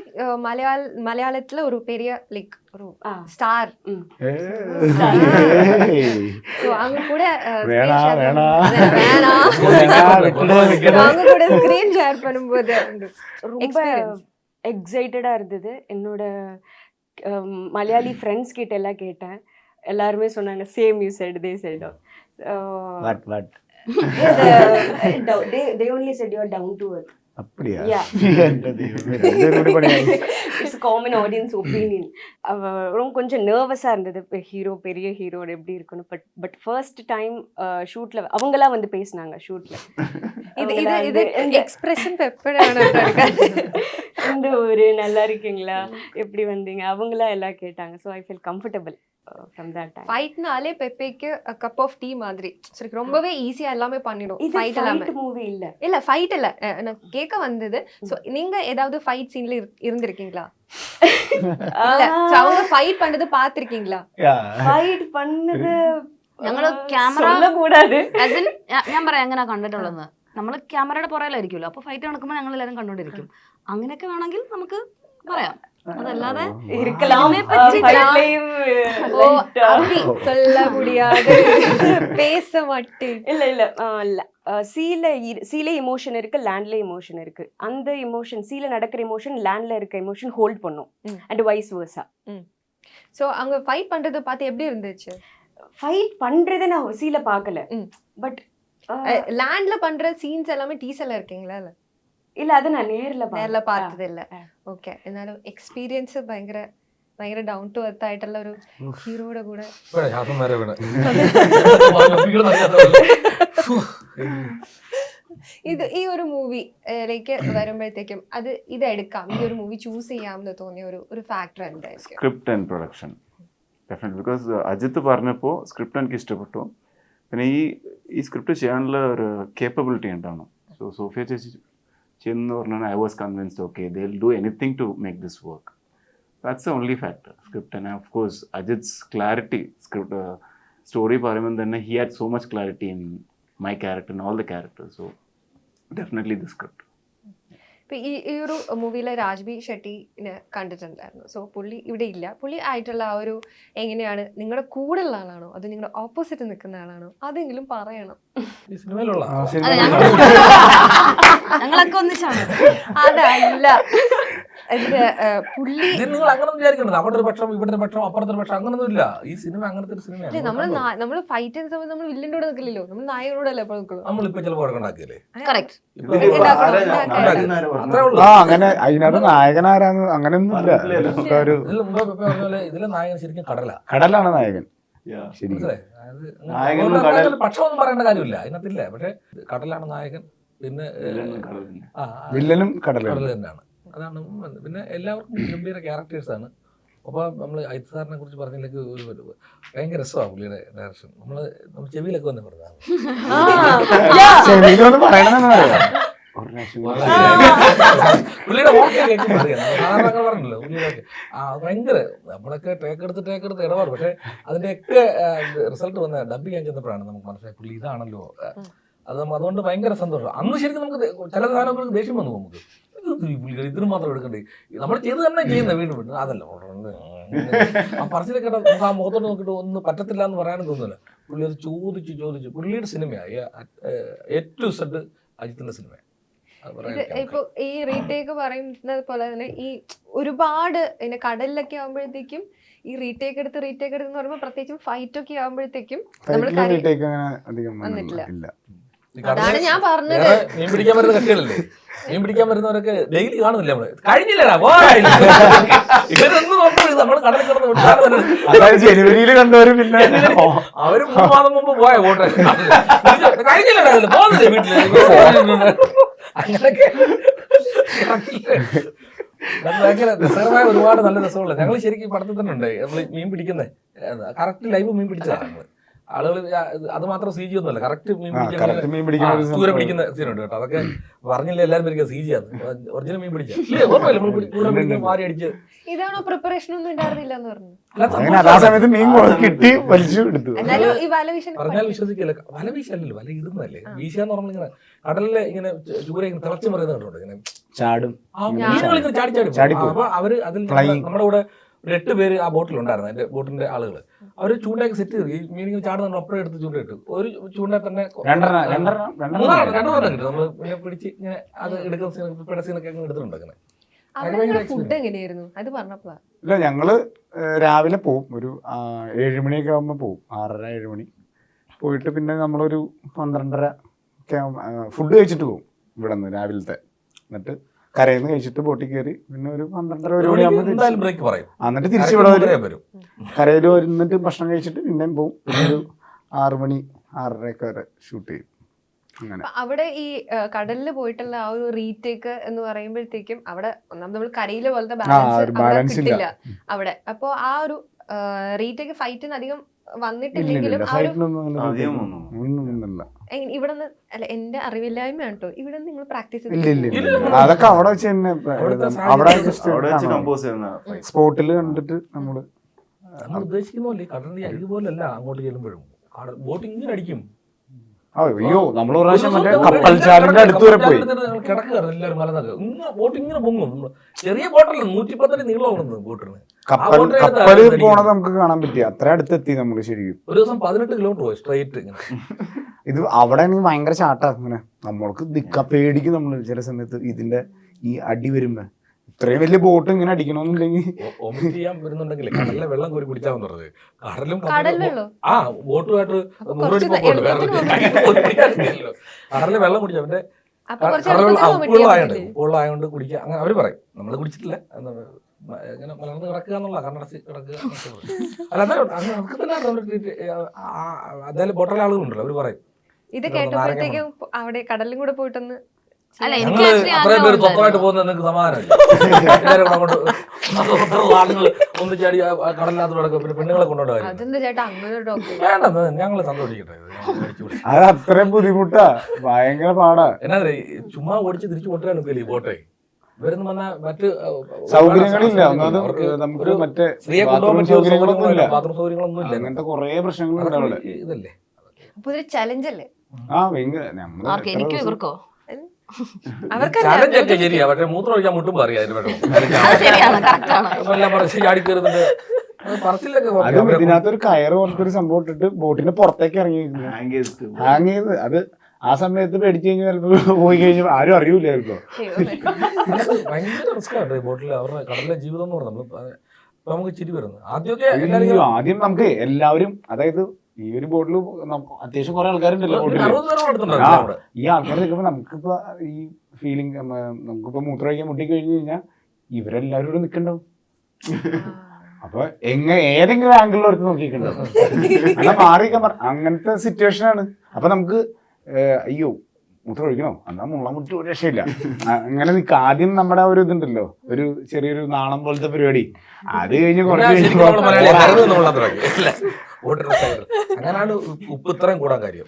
மலையாளத்துல ஒரு பெரிய லைக் ஒரு ஸ்டார். ஸோ அவங்க கூட அவங்க கூட ஸ்கிரீன் ஷேர் பண்ணும்போது ரொம்ப எக்ஸைட்டடாக இருந்தது. என்னோட மலையாளி ஃப்ரெண்ட்ஸ் கிட்ட எல்லாம் கேட்டேன், எல்லாருமே சொன்னாங்க same you said, they said. They only said you are down to earth. அப்படியா? Yeah. It's a common audience opinion. ரொம்ப கொஞ்சம் நர்வஸாக இருந்தது. பெரிய ஹீரோ எப்படி இருக்கணும். பட் ஃபர்ஸ்ட் டைம் ஷூட்டில் அவங்களாம் வந்து பேசினாங்க ஷூட்டில். ഇത് എക്സ്പ്രഷൻ എപ്പോഴാണ് இந்த ஒரு நல்லா இருக்கீங்களா எப்படி வந்தீங்க அவங்களா எல்லாம் கேட்டாங்க. So I feel comfortable from that time. ஃபைட்னாலே பெப்பேக்கு கப் ஆஃப் டீ மாதிரி சரி ரொம்பவே ஈஸியா எல்லாமே பண்ணிடும். இது ஃபைட் எல்லாமே மூவி இல்ல இல்ல ஃபைட் இல்ல நான் கேட்க வந்தது. சோ நீங்க ஏதாவது ஃபைட் சீன்ல இருந்திருக்கீங்களா? இல்ல so அவங்க ஃபைட் பண்றது பாத்திருக்கீங்களா? ഫൈറ്റ് பண்ணது ഞങ്ങള് ക്യാമറ കൂടാതെ ഞാൻ പറയാം എങ്ങനെ കണ്ടിട്ടുള്ളത്. നമ്മള് ക്യാമറയുടെ പുറകിലായിരിക്കുമല്ലോ, അപ്പൊ ഫൈറ്റ് നടക്കുമ്പോൾ ഞങ്ങൾ എല്ലാവരും കണ്ടോണ്ടിരിക്കും. അങ്ങനെയൊക്കെ വേണമെങ്കിൽ നമുക്ക് പറയാം. അതല്ലാതെ இருக்கலாம். സിനിമയെ പറ്റി ஃபைட்லயும் ஓ அப்படி சொல்ல முடியாது பேச மாட்டேன். இல்ல இல்ல சீல இமோஷன் இருக்கு, லேண்ட்ல இமோஷன் இருக்கு. அந்த இமோஷன் சீல நடக்கிற இமோஷன் லேண்ட்ல இருக்க இமோஷன் ஹோல்ட் பண்ணும் அண்ட் வைஸ் வெர்சா. சோ அவங்க ஃபைட் பண்றத பார்த்து எப்படி இருந்துச்சு? ஃபைட் பண்றதை நான் சீல பார்க்கல, பட் லேண்ட்ல பண்ற சீன்ஸ் எல்லாமே டீசர்ல இருக்கீங்களா? இல்ல இல்ல அது நான் നേരിൽ பார்த்தത് ഇല്ല. ഓക്കെ, എന്നാലും എക്സ്പീരിയൻസ് ഭയങ്കര ഡൗൺ ടു എർത്ത് ആയിട്ടുള്ള ഒരു ഹീറോയുടെ കൂടെ ഈ ഒരു മൂവിയിലേക്ക് വരുമ്പോഴത്തേക്കും ഇത് എടുക്കാം, ഈ ഒരു മൂവി ചൂസ് ചെയ്യാമെന്ന് തോന്നിയ ഒരു ഫാക്ടർ എന്തായിരിക്കും? Script and production definitely. Because Ajith പറഞ്ഞപ്പോൾ സ്ക്രിപ്റ്റ് എനിക്ക് ഇഷ്ടപ്പെട്ടു. പിന്നെ ഈ സ്ക്രിപ്റ്റ് ചെയ്യാനുള്ള ഒരു കേപ്പബിലിറ്റി ഉണ്ടാവണം. സോ സോഫിയ ചേച്ചി ചെയ്യുന്നു പറഞ്ഞാൽ I was convinced okay they will do anything to make this work. That's the only factor. Script and of course Ajith's clarity. Script story പറയുമ്പോൾ തന്നെ he had so much clarity in my character and all the characters. So definitely the script. ഇപ്പൊ ഈ ഒരു മൂവിയിലെ രാജ്ബി ഷെട്ടിനെ കണ്ടിട്ടുണ്ടായിരുന്നു. So പുള്ളി ഇവിടെ ഇല്ല. പുള്ളി ആയിട്ടുള്ള ആ ഒരു എങ്ങനെയാണ്, നിങ്ങളുടെ കൂടെയുള്ള ആളാണോ അത് നിങ്ങളുടെ ഓപ്പോസിറ്റ് നിൽക്കുന്ന ആളാണോ? അതെങ്കിലും പറയണം. ഈ സിനിമയിലുള്ള ഞങ്ങളൊക്കെ ഒന്നിച്ചാണ്. അതല്ല പുള്ളി നിങ്ങൾ അങ്ങനെ വിചാരിക്കണ്ടത് അവിടെ ഒരു പക്ഷം ഇവിടെ ഒരു പക്ഷം അപ്പുറത്തെ ഒരു പക്ഷം അങ്ങനൊന്നും ഇല്ല. ഈ സിനിമ അങ്ങനത്തെ ഒരു സിനിമയാണ്. നമ്മള് ഫൈറ്റ് ചെയ്യുന്ന സമയത്ത് നമ്മൾ വില്ലന്റെ കൂടെ നിൽക്കില്ലല്ലോ, നമ്മൾ നായകനോടല്ലേ എപ്പോൾ നിൽക്കുള്ളൂ. നമ്മളിപ്പോ ചിലപ്പോൾ ഉണ്ടാക്കിയല്ലേ. കറക്റ്റ്. അത്രേ ഉള്ളൂ. അങ്ങനെ അതിനകത്ത് നായകനാരാന്ന് അങ്ങനെയൊന്നും ഇല്ല. ഒരു ഇതിൽ മുമ്പ് പെപ്പ പറഞ്ഞ പോലെ ഇതിലെ നായകൻ ശരിക്കും കടലാണ് നായകൻ. ശരി, മനസ്സിലായി. പക്ഷമൊന്നും പറയേണ്ട കാര്യമില്ല അതിനകത്തില്ല. പക്ഷെ കടലാണ് നായകൻ, പിന്നെ വില്ലനും കടൽ തന്നെയാണ്. അതാണ്. പിന്നെ എല്ലാവർക്കും ഗംഭീര ക്യാരക്ടേഴ്സാണ്. അപ്പോൾ നമ്മൾ അജിത് സാറിനെ കുറിച്ച് പറഞ്ഞതിലേക്ക് ഒരു ഭയങ്കര രസമാണ് പുള്ളിയുടെ ഡയറക്ഷൻ. നമ്മൾ ചെവിയിലൊക്കെ വന്ന് പറഞ്ഞതാണ്. പുള്ളിയുടെ ഓക്കെ കേൾക്കുമ്പോൾ അറിയാം. സാധാരണ പറഞ്ഞല്ലോ പുള്ളിയുടെ ഭയങ്കര നമ്മളൊക്കെ ടേക്കെടുത്ത് ഇടപാട്. പക്ഷെ അതിൻ്റെയൊക്കെ റിസൾട്ട് വന്ന ഡബ് ചെയ്യാൻ ചെന്നപ്പോഴാണ് നമുക്ക് മനസ്സിലായി പുള്ളി ഇതാണല്ലോ. അതുകൊണ്ട് ഭയങ്കര സന്തോഷം. അന്ന് ശരിക്കും നമുക്ക് ചില സാധനങ്ങൾക്ക് ദേഷ്യം വന്നു. നമുക്ക് ഇതിന് മാത്രം എടുക്കണ്ടേ, നമ്മൾ ചെയ്ത് തന്നെ ചെയ്യുന്ന വീണ്ടും വീണ്ടും അതല്ല ആ പറച്ചിലൊക്കെ നമുക്ക് ആ മുഖത്തോട്ട് നോക്കിയിട്ട് ഒന്നും പറ്റത്തില്ല എന്ന് പറയാനും തോന്നുന്നില്ല. പുള്ളി അത് ചോദിച്ചു പുള്ളിയുടെ സിനിമയായി ഏറ്റവും സെറ്റ് അജിത്തിന്റെ സിനിമ. ഇപ്പൊ ഈ റീടേക്ക് പറയുന്നത് പോലെ തന്നെ ഈ ഒരുപാട് പിന്നെ കടലിലൊക്കെ ആകുമ്പോഴത്തേക്കും ഈ റീടേക്ക് എടുത്ത് എന്ന് പറയുമ്പോൾ പ്രത്യേകിച്ചും ഫൈറ്റ് ഒക്കെ ആകുമ്പോഴത്തേക്കും വന്നിട്ടില്ല. അതാണ് ഞാൻ പറഞ്ഞത്. മീൻ പിടിക്കാൻ വരുന്ന കട്ടികളല്ലേ, മീൻ പിടിക്കാൻ വരുന്നവരൊക്കെ ഡെയിലി കാണുന്നില്ല. നമ്മള് കഴിഞ്ഞില്ലടാ ഇവരൊന്നും നോക്കുന്നത് നമ്മൾ കടലിൽ കിടന്ന് ജനുവരിയിൽ കണ്ടവരും പിന്നെ അവര് 3 മാസം മുമ്പ് പോയ വോട്ട് കഴിഞ്ഞില്ലടാ പോകുന്നില്ലേ വീട്ടില്. അങ്ങനൊക്കെ ഭയങ്കര രസകരമായ ഒരുപാട് നല്ല രസമുള്ള ഞങ്ങൾ ശരിക്കും പടത്തിൽ തന്നെ ഉണ്ട്. നമ്മൾ മീൻ പിടിക്കുന്നത് കറക്റ്റ് ലൈവ് മീൻ പിടിച്ചതാണ് ഞങ്ങള്. ആളുകൾ അത് മാത്രം സി ജി ഒന്നുമല്ല, കറക്റ്റ് മീൻ പിടിക്കുന്ന സീനുണ്ട് കേട്ടോ. അതൊക്കെ പറഞ്ഞില്ല എല്ലാവരും പേര് സി ജി ആണ്. ഒറിജിനൽ മീൻ പിടിച്ച മാറി അടിച്ച് ഇതാണോ പ്രിപ്പറേഷൻ ഒന്നും ഉണ്ടായിരുന്നില്ല എന്ന് പറഞ്ഞു. പറഞ്ഞാൽ വിശ്വസിക്കില്ല. വല വീശല്ലോ, വല ഇടുന്നല്ലേ. വീശാന്ന് പറഞ്ഞാൽ ഇങ്ങനെ കടലിലെ ഇങ്ങനെ ചൂര തിളച്ചു മറിയുന്ന കണ്ടോണ്ട് ഇങ്ങനെ ചാടും മീനുകൾ ഇങ്ങനെ ചാടി. അപ്പൊ അവര് അതിൽ നമ്മുടെ കൂടെ 8 പേര് ആ ബോട്ടിലുണ്ടായിരുന്നു. എന്റെ ബോട്ടിന്റെ ആളുകൾ അവര് ചൂണ്ടയൊക്കെ സെറ്റ് ചെയ്ത് ഈ മീനിങ് ചാടുന്ന ഒപ്പഴം എടുത്ത് ചൂണ്ട ഇട്ടു. ഒരു ചൂണ്ട തന്നെ 2 കിട്ടും. നമ്മള് പിന്നെ പിടിച്ച് ഇങ്ങനെ അത് എടുക്കുന്ന പിടസീനൊക്കെ എടുത്തിട്ടുണ്ട്. അങ്ങനെ ഫുഡ് എങ്ങനെയായിരുന്നു അത് പറഞ്ഞപ്പോഴാ? ഇല്ല, ഞങ്ങള് രാവിലെ പോവും. ഒരു 7 മണിയൊക്കെ ആകുമ്പോൾ പോവും. 6:30-7 മണി പോയിട്ട് പിന്നെ നമ്മളൊരു 12:30 ഒക്കെ ഫുഡ് കഴിച്ചിട്ട് പോവും ഇവിടെ നിന്ന് രാവിലത്തെ. എന്നിട്ട് കരയിൽ നിന്ന് കഴിച്ചിട്ട് ബോട്ടിൽ കയറി പിന്നെ ഒരു 12:30-1 മണിയാകുമ്പോൾ ബ്രേക്ക് പറയും. എന്നിട്ട് തിരിച്ച് ഇവിടെ വരും. കരയിൽ വരുന്നിട്ട് ഭക്ഷണം കഴിച്ചിട്ട് പിന്നെയും പോവും. പിന്നെ ഒരു 6 മണി 6:30 വരെ ഷൂട്ട് ചെയ്യും. അങ്ങനെ അപ്പൊ അവിടെ ഈ കടലിൽ പോയിട്ടുള്ള ആ ഒരു റീടേക്ക് എന്ന് പറയുമ്പോഴത്തേക്കും അവിടെ ഒന്നാമത് നമ്മൾ കരയിലെ പോലത്തെ ഒരു balance ഇല്ല. കിട്ടില്ല അവിടെ. അപ്പൊ ആ ഒരു റീടേക്ക് ഫൈറ്റിന് അധികം വന്നിട്ടില്ലെങ്കിലും ആ ഒരു അധികം ഒന്നും ഒന്നുമില്ല. ഇവിടെ നിന്ന് അല്ല എന്റെ അറിവില്ലായ്മയാണ് കേട്ടോ, ഇവിടെ നിങ്ങൾ പ്രാക്ടീസ് ഇല്ല ഇല്ല ഇല്ല. അതൊക്കെ അവിടെ വെച്ച് തന്നെ അവിടുത്തെ അവിടെ അവിടെ വെച്ച് കമ്പോസ് ചെയ്യുന്ന fight. സ്പോട്ടിൽ കണ്ടിട്ട് നമ്മള് നമ്മൾ ഉദ്ദേശിക്കുന്ന പോലെ കടലിന്റെ അരികു പോലല്ല അങ്ങോട്ട് ചെല്ലുമ്പോഴും ബോട്ട് ഇങ്ങനെ അടിക്കും. അയ്യോ നമ്മൾ പ്രാവശ്യം മറ്റേ കപ്പൽ ചാലിന്റെ അടുത്ത് വരെ പോയി. കിടക്കുക എല്ലാവരും മലന്നൊക്കെ ഇങ്ങനെ ബോട്ട് ഇങ്ങനെ പൊങ്ങും. ചെറിയ ബോട്ടല്ല, 110 നീളമാണ് ബോട്ടിന്. കപ്പല് പോണത് നമുക്ക് കാണാൻ പറ്റി, അത്ര അടുത്തെത്തി നമുക്ക് ശരിക്കും. ഒരു ദിവസം 18 കിലോമീറ്റർ പോയി സ്ട്രൈറ്റ് ഇങ്ങനെ. ഇത് അവിടെ ആണെങ്കിൽ ഭയങ്കര ചാട്ടാ, ഇങ്ങനെ നമ്മൾക്ക് പേടിക്കും നമ്മള് ചില സമയത്ത് ഇതിന്റെ ഈ അടി വരുമ്പോ. ഇത്രയും വലിയ ബോട്ട് ഇങ്ങനെ അടിക്കണമെന്നുണ്ടെങ്കിൽ വോമിറ്റ് ചെയ്യാൻ വരുന്നുണ്ടെങ്കിൽ കടലിലെ വെള്ളം കോരി കുടിച്ചാൽ പറഞ്ഞത്. കടലും കടൽ വെള്ളം ആ ബോട്ടുമായിട്ട് കുറച്ച് കടലിലെ വെള്ളം കുടിച്ചാൽ അവന്റെ അപ്പൊ കുറച്ച് ഉപ്പുള്ളായോണ്ട് കുടിക്കുക അങ്ങനെ അവര് പറയും. നമ്മള് കുടിച്ചിട്ടില്ല, ഇങ്ങനെ മലർന്ന് കിടക്കുക എന്നുള്ള കണ്ണടച്ച് കിടക്കുക. അല്ല എന്തായാലും ബോട്ടിലെ ആളുകളുണ്ടല്ലോ അവര് പറയും. ഇത് കേട്ടപ്പോഴത്തേക്കും അവിടെ കടലിലും കൂടെ പോയിട്ടൊന്ന് അല്ല എനിക്ക് ഞങ്ങള് actually അത്രയും പേര് ആഗ്രഹമുണ്ട്. സ്വന്തമായിട്ട് പോകുന്നത് നിങ്ങൾക്ക് സമാധാനമില്ല. എല്ലാവരും കൂടെ അങ്ങോട്ട് ആളുകൾ ഒന്ന് ചാടി കടലിനകത്ത് കിടക്കും, പിന്നെ പെണ്ണുങ്ങളെ കൊണ്ടുപോയി. അതെന്താ ചേട്ടാ അങ്ങനെ ഡോക്ടർ വേണ്ട, ഞങ്ങള് സന്തോഷിക്കട്ടെ. അത് അത്രയും ബുദ്ധിമുട്ടാ, ഭയങ്കര പാടാ. എന്നാ ചുമ്മാ ഓടിച്ച് തിരിച്ചു കൊണ്ടുവരാൻ ഈ ബോട്ടെ ഇവരൊന്നും വന്ന മറ്റ് സൗകര്യങ്ങളില്ല. ഒന്നാമത് നമുക്ക് മറ്റേ സ്ത്രീയെ കൊണ്ടുപോകാൻ പറ്റിയ സൗകര്യങ്ങളൊന്നും ഇല്ല, ബാത്റൂം സൗകര്യങ്ങളൊന്നും ഇല്ല. അങ്ങനത്തെ കുറെ പ്രശ്നങ്ങളുണ്ട് അവിടെ. ഇതല്ലേ അപ്പൊ ഇതൊരു ചലഞ്ച് അല്ലേ ഭയങ്കര ആർക്ക്? എനിക്കോ ഇവർക്കോ? ചലഞ്ച് ഒക്കെ ശരിയാ, പക്ഷെ മൂത്രം ഒഴിക്കാൻ മുട്ടും പറയാ അതിന് വേണം. അത് ശരിയാണ്, correct ആണ്. എല്ലാം പറച്ച് ചാടി കയറുന്നുണ്ട്. പറച്ചിലൊക്കെ അതും ഇതിനകത്തൊരു കയറ് പോലത്തെ ഒരു സംഭവം ഇട്ടിട്ട് ബോട്ടിന്റെ പുറത്തേക്ക് ഇറങ്ങിയിരിക്കുന്നു, Hang ചെയ്തിട്ട് ഹാങ് ചെയ്ത്. അത് ആ സമയത്ത് പേടിച്ചു കഴിഞ്ഞാൽ ചിലപ്പോ പോയി കഴിഞ്ഞാൽ ആരും അറിയൂലായിരുന്നോ. ഭയങ്കര റിസ്ക് ആണ് ബോട്ടിൽ അവരുടെ കടലിലെ ജീവിതം എന്ന് പറഞ്ഞാൽ ഇപ്പൊ നമുക്ക് ചിരി വരുന്നത്. ആദ്യമൊക്കെ ആദ്യം നമുക്ക് എല്ലാവരും, അതായത് ഈ ഒരു ബോട്ടിൽ അത്യാവശ്യം കുറെ ആൾക്കാരുണ്ടല്ലോ ബോട്ടിൽ. 60 പേരോളം എടുത്തിട്ടുണ്ടായിരുന്നു അവിടെ. ഈ ആൾക്കാർ നിൽക്കുമ്പോ നമുക്കിപ്പോ ഈ ഫീലിംഗ്, നമുക്കിപ്പോ മൂത്രം ഒഴിക്കാൻ മുട്ടി കഴിഞ്ഞു കഴിഞ്ഞാൽ ഇവരെല്ലാവരും ഇവിടെ നിൽക്കണ്ടാവും. അപ്പൊ ഏതെങ്കിലും ആംഗിളിൽ എടുത്ത് നോക്കിയിട്ടുണ്ടാവും, അങ്ങനെ മാറിയിരിക്കാൻ അങ്ങനത്തെ സിറ്റുവേഷൻ ആണ്. അപ്പൊ നമുക്ക് അയ്യോ മൂത്രം ഒഴിക്കണോ, എന്നാ മുള്ള മുട്ടി ഒരു രക്ഷയില്ല, അങ്ങനെ നിൽക്കുക. ആദ്യം നമ്മുടെ ഒരു ഇതുണ്ടല്ലോ, ഒരു ചെറിയൊരു നാണം പോലത്തെ പരിപാടി. അത് കഴിഞ്ഞ് അങ്ങനെയാണ് ഉപ്പ് ഇത്രയും കൂടാൻ കാര്യം.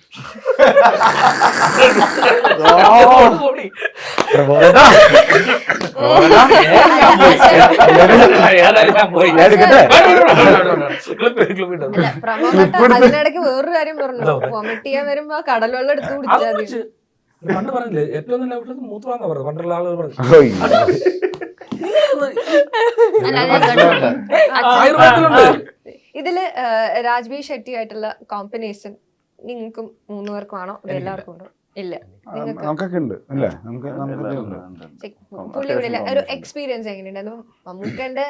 അതിനിടയ്ക്ക് വേറൊരു കാര്യം പറഞ്ഞു, വോമിറ്റ് ചെയ്യാൻ വരുമ്പോ കടൽവെള്ളം എടുത്ത് കുടിച്ചാൽ മതി. പണ്ട് പറഞ്ഞില്ലേ ഏറ്റവും നല്ല ഔഷധം മൂത്രമാണെന്ന് പറഞ്ഞത് പണ്ടുള്ള ആളുകൾ പറഞ്ഞു. അല്ല, അത് കേട്ടിട്ടുണ്ട്. ആയുർവേദത്തിലുണ്ട്. ഇതില് രാജ്ബി ഷെട്ടി ആയിട്ടുള്ള കോമ്പിനേഷൻ നിങ്ങൾക്കും 3 പേർക്കും ആണോ അത് എല്ലാവർക്കും ഉണ്ടോ? ഇല്ല, നിങ്ങൾക്ക് നമുക്കൊക്കെ ഉണ്ട് അല്ലേ? നമുക്ക് പുള്ളിയുടെ ഒരു എക്സ്പീരിയൻസ് എങ്ങനെയുണ്ടായിരുന്നു? മമ്മൂക്കന്റെ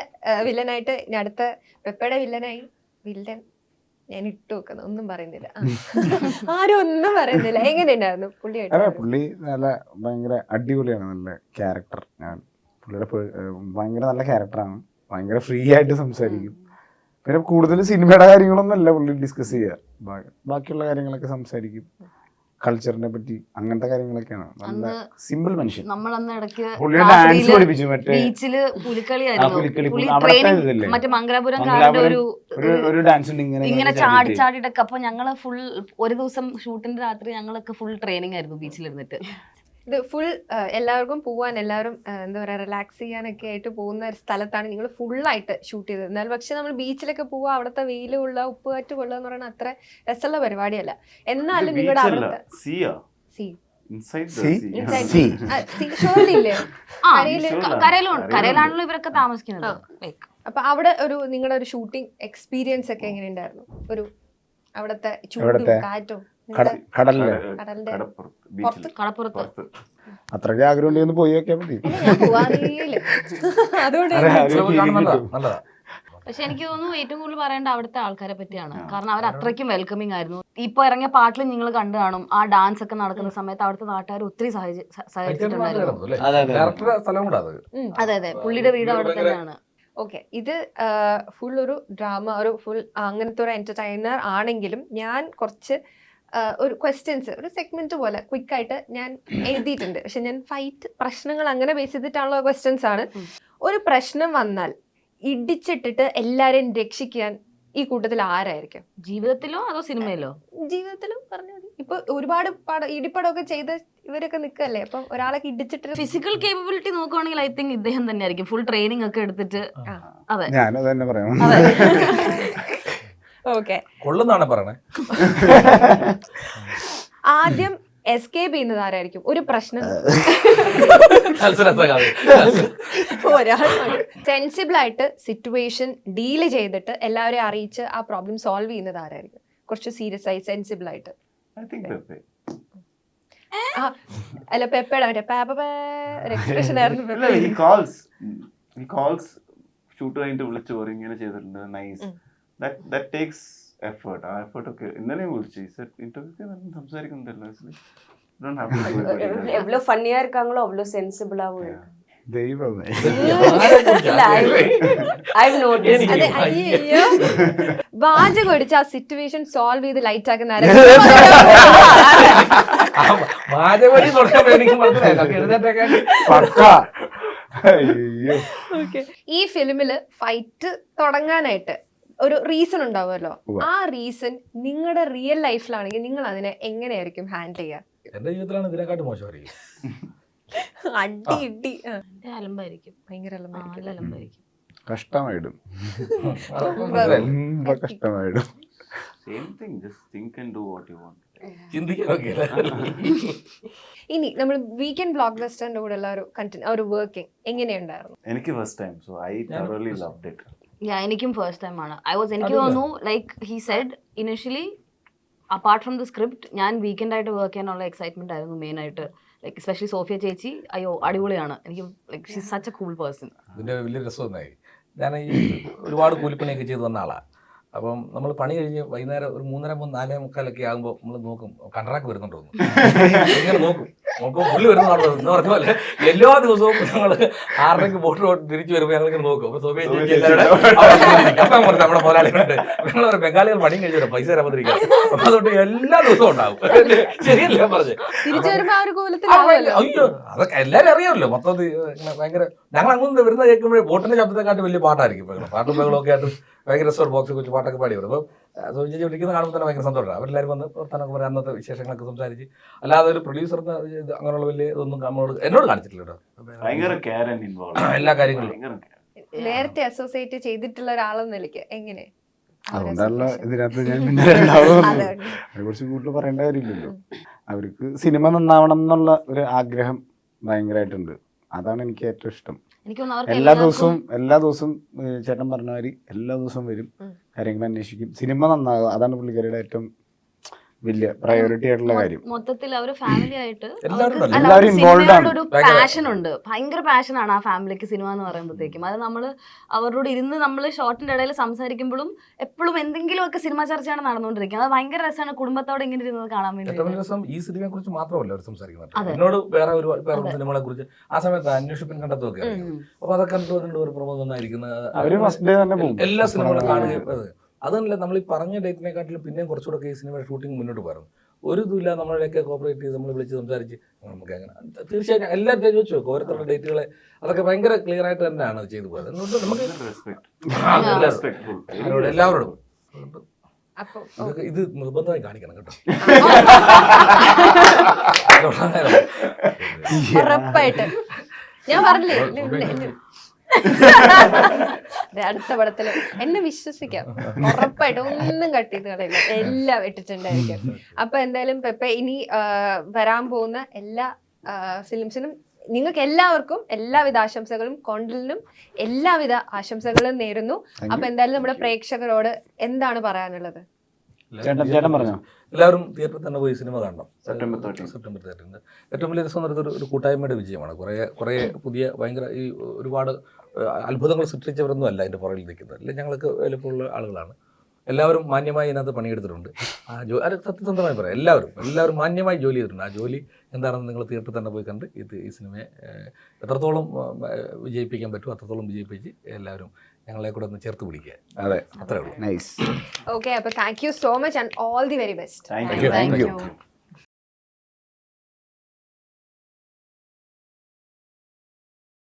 വില്ലനായിട്ട് ഇനി അടുത്ത പെപ്പയുടെ വില്ലനായി വില്ലൻ ഞാൻ ഇട്ടു വെക്കുന്നത് ഒന്നും പറയുന്നില്ല, ആരും ഒന്നും പറയുന്നില്ല. എങ്ങനെയുണ്ടായിരുന്നു പുള്ളിയായിട്ട്? പുള്ളി നല്ല ഭയങ്കര അടിപൊളിയാണ്, നല്ല ക്യാരക്ടർ. പുള്ളിയുടെ ഭയങ്കര നല്ല ക്യാരക്ടറാണ്, ഭയങ്കര ഫ്രീ ആയിട്ട് സംസാരിക്കും. പിന്നെ കൂടുതൽ സിനിമയുടെ കാര്യങ്ങളൊന്നും അല്ല പുള്ളി ഡിസ്കസ് ചെയ്യുക, ബാക്കിയുള്ള കാര്യങ്ങളൊക്കെ സംസാരിക്കും, കൾച്ചറിനെ പറ്റി അങ്ങനത്തെ കാര്യങ്ങളൊക്കെയാണ്. നല്ല സിമ്പിൾ മനുഷ്യൻ. നമ്മളന്ന് ഇടയ്ക്ക് ഡാൻസ് പഠിപ്പിച്ചു, മറ്റേ ബീച്ചില് പുലിക്കളിയായിരുന്നു. പുലിക്കളി, പുലി അവിടുത്തെ ട്രെയിനിങ് ഇതില്ലേ? മറ്റേ മംഗലാപുരം കാറിന്റെ ഒരു ഡാൻസ് ഉണ്ട് ഇങ്ങനെ ചാടി ചാടിയിട്ടൊക്കെ. അപ്പൊ ഞങ്ങള് ഫുൾ ഒരു ദിവസം ഷൂട്ടിന്റെ രാത്രി ഞങ്ങളൊക്കെ ഫുൾ ട്രെയിനിങ് ആയിരുന്നു ബീച്ചിലിരുന്നിട്ട്. ഇത് ഫുൾ എല്ലാവർക്കും പോവാൻ, എല്ലാവരും എന്താ പറയാ റിലാക്സ് ചെയ്യാനൊക്കെ ആയിട്ട് പോകുന്ന ഒരു സ്ഥലത്താണ് നിങ്ങൾ ഫുള്ളായിട്ട് ഷൂട്ട് ചെയ്തത്. എന്നാൽ പക്ഷെ നമ്മൾ ബീച്ചിലൊക്കെ പോവുക, അവിടുത്തെ വെയിൽ കൊള്ളുക, ഉപ്പുകാറ്റ് കൊള്ളുക എന്ന് പറയുന്നത് അത്ര രസമുള്ള പരിപാടിയല്ല. എന്നാലും നിങ്ങളുടെ അവിടുത്തെ ഷോയിലില്ലേ കരയിലാണല്ലോ ഇവരൊക്കെ താമസിക്കുന്നത്. അപ്പൊ അവിടെ ഒരു നിങ്ങളുടെ ഒരു ഷൂട്ടിംഗ് എക്സ്പീരിയൻസ് ഒക്കെ എങ്ങനെയുണ്ടായിരുന്നു? ഒരു അവിടത്തെ ചൂടും കാറ്റും കടലില് കടപ്പുറത്ത് അത്രയ്ക്ക് ആഗ്രഹം ഉണ്ടെന്ന് പോയി നോക്കിയാൽ മതി. അതുകൊണ്ട് നല്ലതാ. പക്ഷെ എനിക്ക് തോന്നുന്നു ഏറ്റവും കൂടുതൽ പറയേണ്ട അവിടുത്തെ ആൾക്കാരെ പറ്റിയാണ്. കാരണം അവർ അത്രയ്ക്കും വെൽക്കമിങ് ആയിരുന്നു. ഇപ്പൊ ഇറങ്ങിയ പാട്ടിൽ നിങ്ങൾ കണ്ടു കാണും, ആ ഡാൻസ് ഒക്കെ നടക്കുന്ന സമയത്ത് അവിടുത്തെ നാട്ടുകാർ ഒത്തിരി സഹായിച്ചിട്ടുണ്ടായിരുന്നു. അതെ അതെ, പുള്ളിയുടെ വീട് അവിടെ തന്നെയാണ്. ഓക്കെ, ഇത് ഫുൾ ഒരു ഡ്രാമ, ഒരു ഫുൾ അങ്ങനത്തെ ഒരു എന്റർടൈനർ ആണെങ്കിലും ഞാൻ കുറച്ച് ഒരു ക്വസ്റ്റ്യൻസ് ഒരു സെഗ്മെന്റ് പോലെ ക്വിക്കായിട്ട് ഞാൻ എഴുതിയിട്ടുണ്ട്. പക്ഷെ ഞാൻ ഫൈറ്റ് പ്രശ്നങ്ങൾ അങ്ങനെ ബേസ് ചെയ്തിട്ടുള്ള ക്വസ്റ്റ്യൻസ് ആണ്. ഒരു പ്രശ്നം വന്നാൽ ഇടിച്ചിട്ടിട്ട് എല്ലാരെയും രക്ഷിക്കാൻ ഈ കൂട്ടത്തിൽ ആരായിരിക്കും? ജീവിതത്തിലോ അതോ സിനിമയിലോ? ജീവിതത്തിലും പറഞ്ഞു മതി. ഇപ്പൊ ഒരുപാട് ഇടിപ്പടമൊക്കെ ചെയ്ത് ഇവരൊക്കെ നിൽക്കല്ലേ, അപ്പം ഒരാളെ ഇടിച്ചിട്ട് ഫിസിക്കൽ കേപ്പബിലിറ്റി നോക്കുവാണെങ്കിൽ ഐ തിങ്ക് ഇദ്ദേഹം തന്നെയായിരിക്കും. ഫുൾ ട്രെയിനിങ് ഒക്കെ എടുത്തിട്ട്. അതെ, ഞാനത് തന്നെ പറയാം. ഓക്കെ. കൊള്ളുന്നാണ് പറയണേ. ആദ്യം എസ്കേപ്പ് ചെയ്യുന്നത് ആരായിരിക്കും? ഒരു പ്രശ്നം ഒരാൾ സെൻസിബിൾ ആയിട്ട് സിറ്റുവേഷൻ ഡീല് ചെയ്തിട്ട് എല്ലാവരെയും അറിയിച്ച് ആ പ്രോബ്ലം സോൾവ് ചെയ്യുന്നത് ആരായിരിക്കും? കുറച്ച് സീരിയസ് ആയി സെൻസിബിൾ ആയിട്ട്. I think Pepe. അല്ല, പെപ്പയുടെ മറ്റേ എക്സ്പ്രഷൻ ആയിരുന്നു. ഇല്ല, he calls ഷൂട്ട് കഴിഞ്ഞിട്ട് വിളിച്ചു പറയും ഇങ്ങനെ ചെയ്തിട്ടുണ്ട്, നൈസ്. That takes effort. ആ എഫേർട്ട് ഒക്കെ ഇന്നലെയും വിളിച്ചു interview സംസാരിക്കുന്നുണ്ടല്ലോ. Don't have to do it. எவ்வளோ ஃபன்னியா இருக்காங்களோ அவ்வளோ சென்சிபிளாவும் இருக்கு. ദൈവമേ. இல்ல, I've noticed. അതെ, അയ്യോ വാചകം അടിച്ച് ആ സിറ്റുവേഷൻ സോൾവ് ചെയ്ത് ലൈറ്റ് ആക്കുന്ന വാചകടി തുടക്കം എനിക്ക് മനസ്സിലായി. എഴുന്നേറ്റൊക്കെ പക്കാ. അയ്യോ. ഈ ഫിലിമില് ഫൈറ്റ് തുടങ്ങാനായിട്ട് ഒരു റീസൺ ഉണ്ടാവുമല്ലോ. ആ റീസൺ നിങ്ങളുടെ റിയൽ ലൈഫിലാണെങ്കിൽ നിങ്ങൾ അതിനെ എങ്ങനെയായിരിക്കും ഹാൻഡിൽ ചെയ്യുക? എന്റെ ജീവിതത്തിലാണ് ഇതിനെക്കാട്ടും മോശമായിരിക്കും. അടി ഇടി എന്റെ അലമ്പായിരിക്കും. ഭയങ്കര നല്ല അലമ്പായിരിക്കും. കഷ്ടമായിടും, ரொம்ப കഷ്ടമായിടും. Same thing, just think and do what you want. ചിന്തിക്കാനൊക്കെ ഇനി നമ്മൾ വീക്കെൻഡ് ബ്ലോക്ക് ബസ്റ്ററിന്റെ കൂടെ ഉള്ള ഒരു വർക്കിംഗ് എങ്ങനെയുണ്ടായിരുന്നു? എനിക്ക് first time, so I thoroughly loved it. എനിക്കും ഫസ്റ്റ് ടൈം ആണ്. എനിക്ക് തോന്നുന്നു like he said initially apart from the script ഞാൻ വീക്കെൻഡ് ആയിട്ട് വർക്ക് ചെയ്യാനുള്ള എക്സൈറ്റ്മെന്റ് ആയിരുന്നു മെയിൻ ആയിട്ട്. ലൈക്ക് എസ്പെഷ്യലി സോഫിയ ചേച്ചി, അയ്യോ അടിപൊളിയാണ്. എനിക്ക് like she such A cool person. ഇതിൻ്റെ വലിയ രസമൊന്നായി. ഞാൻ ഈ ഒരുപാട് കൂലിപ്പണിയൊക്കെ ചെയ്ത് വന്ന ആളാണ്. അപ്പം നമ്മൾ പണി കഴിഞ്ഞ് വൈകുന്നേരം ഒരു 3:30-4:45 ആകുമ്പോൾ നമ്മൾ നോക്കും കൺട്രാക്ട് വരുന്നുണ്ടോ എന്ന്. ഇങ്ങനെ നോക്കും പുള്ളി വരുന്ന കാണുന്നത് എന്ന് പറഞ്ഞ പോലെ എല്ലാ ദിവസവും ഞങ്ങൾ 6:30 ബോട്ട് തിരിച്ചു വരുമ്പോൾ ഞങ്ങളിങ്ങനെ നോക്കും. അപ്പോൾ സോഫിയ ചേച്ചി എല്ലാവരുടെ നമ്മുടെ പോരാളികളുണ്ട്, ഞങ്ങൾ ബംഗാളികൾ പണിയും കഴിച്ചു പൈസ തരാൻ പറ്റിരിക്കുക. അപ്പം അതുകൊണ്ട് എല്ലാ ദിവസവും ഉണ്ടാവും. ശരിയല്ലേ പറഞ്ഞത്? തിരിച്ചു വരുമ്പോ ആ ഒരു കോലത്തിലാവുമല്ലോ. അയ്യോ, അതൊക്കെ എല്ലാവരും അറിയാമല്ലോ. മൊത്തത്തിൽ ഭയങ്കര ഞങ്ങൾ അങ്ങോട്ട് വരുന്ന കേൾക്കുമ്പോഴേ ബോട്ടിന്റെ ശബ്ദത്തെക്കാട്ടും വലിയ പാട്ടായിരിക്കും. പാട്ടും ബഹളമൊക്കെ ആയിട്ട് ഭയങ്കര രസമാണ്. ബോക്സ് കുറിച്ച് പാട്ടൊക്കെ പാടി വരും. അപ്പം സോഫിയ ചേച്ചി വിളിക്കുന്ന കാണുമ്പോൾ തന്നെ ഭയങ്കര സന്തോഷമാണ്. അവരെല്ലാവരും വന്ന് വർത്താനൊക്കെ പറയാം, അന്നത്തെ വിശേഷങ്ങളൊക്കെ സംസാരിച്ച്. അല്ലാതെ ഒരു പ്രൊഡ്യൂസർ അങ്ങനെയുള്ള വലിയ ഇതൊന്നും എന്നോട് കാണിച്ചിട്ടില്ല കേട്ടോ. ഭയങ്കര കെയർ ആൻഡ് ഇൻവോൾവ് എല്ലാ കാര്യങ്ങളും നേരത്തെ അസോസിയേറ്റ് ചെയ്തിട്ടുള്ള ഒരാളെന്ന നിലയ്ക്ക് എങ്ങനെ? അതുകൊണ്ടല്ല ഇതിനകത്ത് ഞാൻ പിന്നെ അതിനെ കുറിച്ച് കൂടുതൽ പറയേണ്ട കാര്യമില്ലല്ലോ. അവർക്ക് സിനിമ നന്നാവണം എന്നുള്ള ഒരു ആഗ്രഹം ഭയങ്കരമായിട്ടുണ്ട്. അതാണ് എനിക്ക് ഏറ്റവും ഇഷ്ടം. എല്ലാ ദിവസവും ചേട്ടൻ പറഞ്ഞ മാതിരി എല്ലാ ദിവസവും വരും, കാര്യങ്ങൾ അന്വേഷിക്കും, സിനിമ നന്നാകുക. അതാണ് പുള്ളിക്കാരുടെ ഏറ്റവും വലിയ പ്രയോറിറ്റി ആയിട്ടുള്ള കാര്യം. മൊത്തത്തിൽ അവർ ഫാമിലി ആയിട്ട് എല്ലാവരും ഇൻവോൾവ് ആണ്. ഒരു പാഷൻ ഉണ്ട്, ഭയങ്കര പാഷനാണ് ആ ഫാമിലിക്ക് സിനിമ എന്ന് പറയുമ്പോഴത്തേക്കും. അത് നമ്മൾ അവരോട് ഇരുന്ന് നമ്മൾ ഷോർട്ടിന്റെ ഇടയിൽ സംസാരിക്കുമ്പോഴും എപ്പോഴും എന്തെങ്കിലുമൊക്കെ സിനിമ ചർച്ചയാണ് നടന്നുകൊണ്ടിരിക്കുന്നത്. അത് ഭയങ്കര രസമാണ് കുടുംബത്തോടെ ഇങ്ങനെ ഇരുന്നത് കാണാൻ വേണ്ടി. ഏറ്റവും രസം ഈ സിനിമയെ കുറിച്ച് മാത്രമല്ല അവർ സംസാരിക്കുന്നത്. എന്നോട് വേറെ സിനിമകളെ കുറിച്ച് ആ സമയത്ത് അന്വേഷിപ്പിൻ കണ്ടെത്തുമൊക്കെ. അപ്പൊ അതൊക്കെ കണ്ടുകൊണ്ട് ഒരു പ്രമോദം ഒന്നായിരിക്കുന്നത്. എല്ലാ സിനിമകളും കാണുകയും അതല്ല നമ്മൾ ഈ പറഞ്ഞ ഡേറ്റിനെക്കാട്ടിലും പിന്നെയും കുറച്ചുകൂടെ ഈ സിനിമയുടെ ഷൂട്ടിംഗ് മുന്നോട്ട് പോയിരുന്നു. ഒരു ഇതുമില്ല, നമ്മളെയൊക്കെ കോപ്പറേറ്റ് ചെയ്ത് നമ്മൾ വിളിച്ച് സംസാരിച്ച് നമുക്ക് അങ്ങനെ തീർച്ചയായിട്ടും എല്ലാവരും ചോദിച്ചു നോക്കും ഓരോരുത്തരുടെ ഡേറ്റുകളെ. അതൊക്കെ ഭയങ്കര ക്ലിയർ ആയിട്ട് തന്നെയാണ് ചെയ്തു പോയത്. നമുക്ക് എല്ലാവരോടും ഇത് നിർബന്ധമായി കാണിക്കണം കേട്ടോ. ഉറപ്പായിട്ട് ഞാൻ പറഞ്ഞില്ലേ അടുത്ത പടത്തില് എന്നെ വിശ്വസിക്കാം, ഉറപ്പായിട്ട് ഒന്നും കട്ട് ചെയ്ത് കളയില്ല, എല്ലാം ഇട്ടിട്ടുണ്ടായിരിക്കും. അപ്പൊ എന്തായാലും പെപ്പെ ഇനി വരാൻ പോകുന്ന എല്ലാ ഫിലിംസിനും നിങ്ങൾക്ക് എല്ലാവർക്കും എല്ലാവിധ ആശംസകളും, കോണ്ടലിനും എല്ലാവിധ ആശംസകളും നേരുന്നു. അപ്പൊ എന്തായാലും നമ്മുടെ പ്രേക്ഷകരോട് എന്താണ് പറയാനുള്ളത്? ചേട്ടൻ പറഞ്ഞോ. എല്ലാവരും തിയേറ്ററിൽ തന്നെ പോയി സിനിമ കാണണം. സെപ്റ്റംബർ 13 ഏറ്റവും വലിയ രസം നടത്തുന്ന ഒരു കൂട്ടായ്മയുടെ വിജയമാണ്. കുറേ പുതിയ ഭയങ്കര ഈ ഒരുപാട് അത്ഭുതങ്ങൾ സൃഷ്ടിച്ചവരൊന്നും അല്ല അതിൻ്റെ പുറകിൽ നിൽക്കുന്നത്. അല്ലെങ്കിൽ ഞങ്ങൾക്ക് വലുപ്പമുള്ള ആളുകളാണ്. എല്ലാവരും മാന്യമായി ഇതിനകത്ത് പണിയെടുത്തിട്ടുണ്ട്. അത് സത്യസന്ധമായി പറയാം, എല്ലാവരും മാന്യമായി ജോലി ചെയ്തിട്ടുണ്ട്. ആ ജോലി എന്താണെന്ന് നിങ്ങൾ തിയേറ്ററിൽ തന്നെ പോയി കണ്ട് ഈ സിനിമയെ എത്രത്തോളം വിജയിപ്പിക്കാൻ പറ്റുമോ അത്രത്തോളം വിജയിപ്പിച്ച് എല്ലാവരും ഞങ്ങളെ കൂടെ ഒന്ന് ചേർത്ത് പിടിക്കുക. അതെ, അത്രേ ഉള്ളൂ. നൈസ്. ഓക്കെ, അപ്പോൾ thank you so much and all the very best. Thank you. Thank you.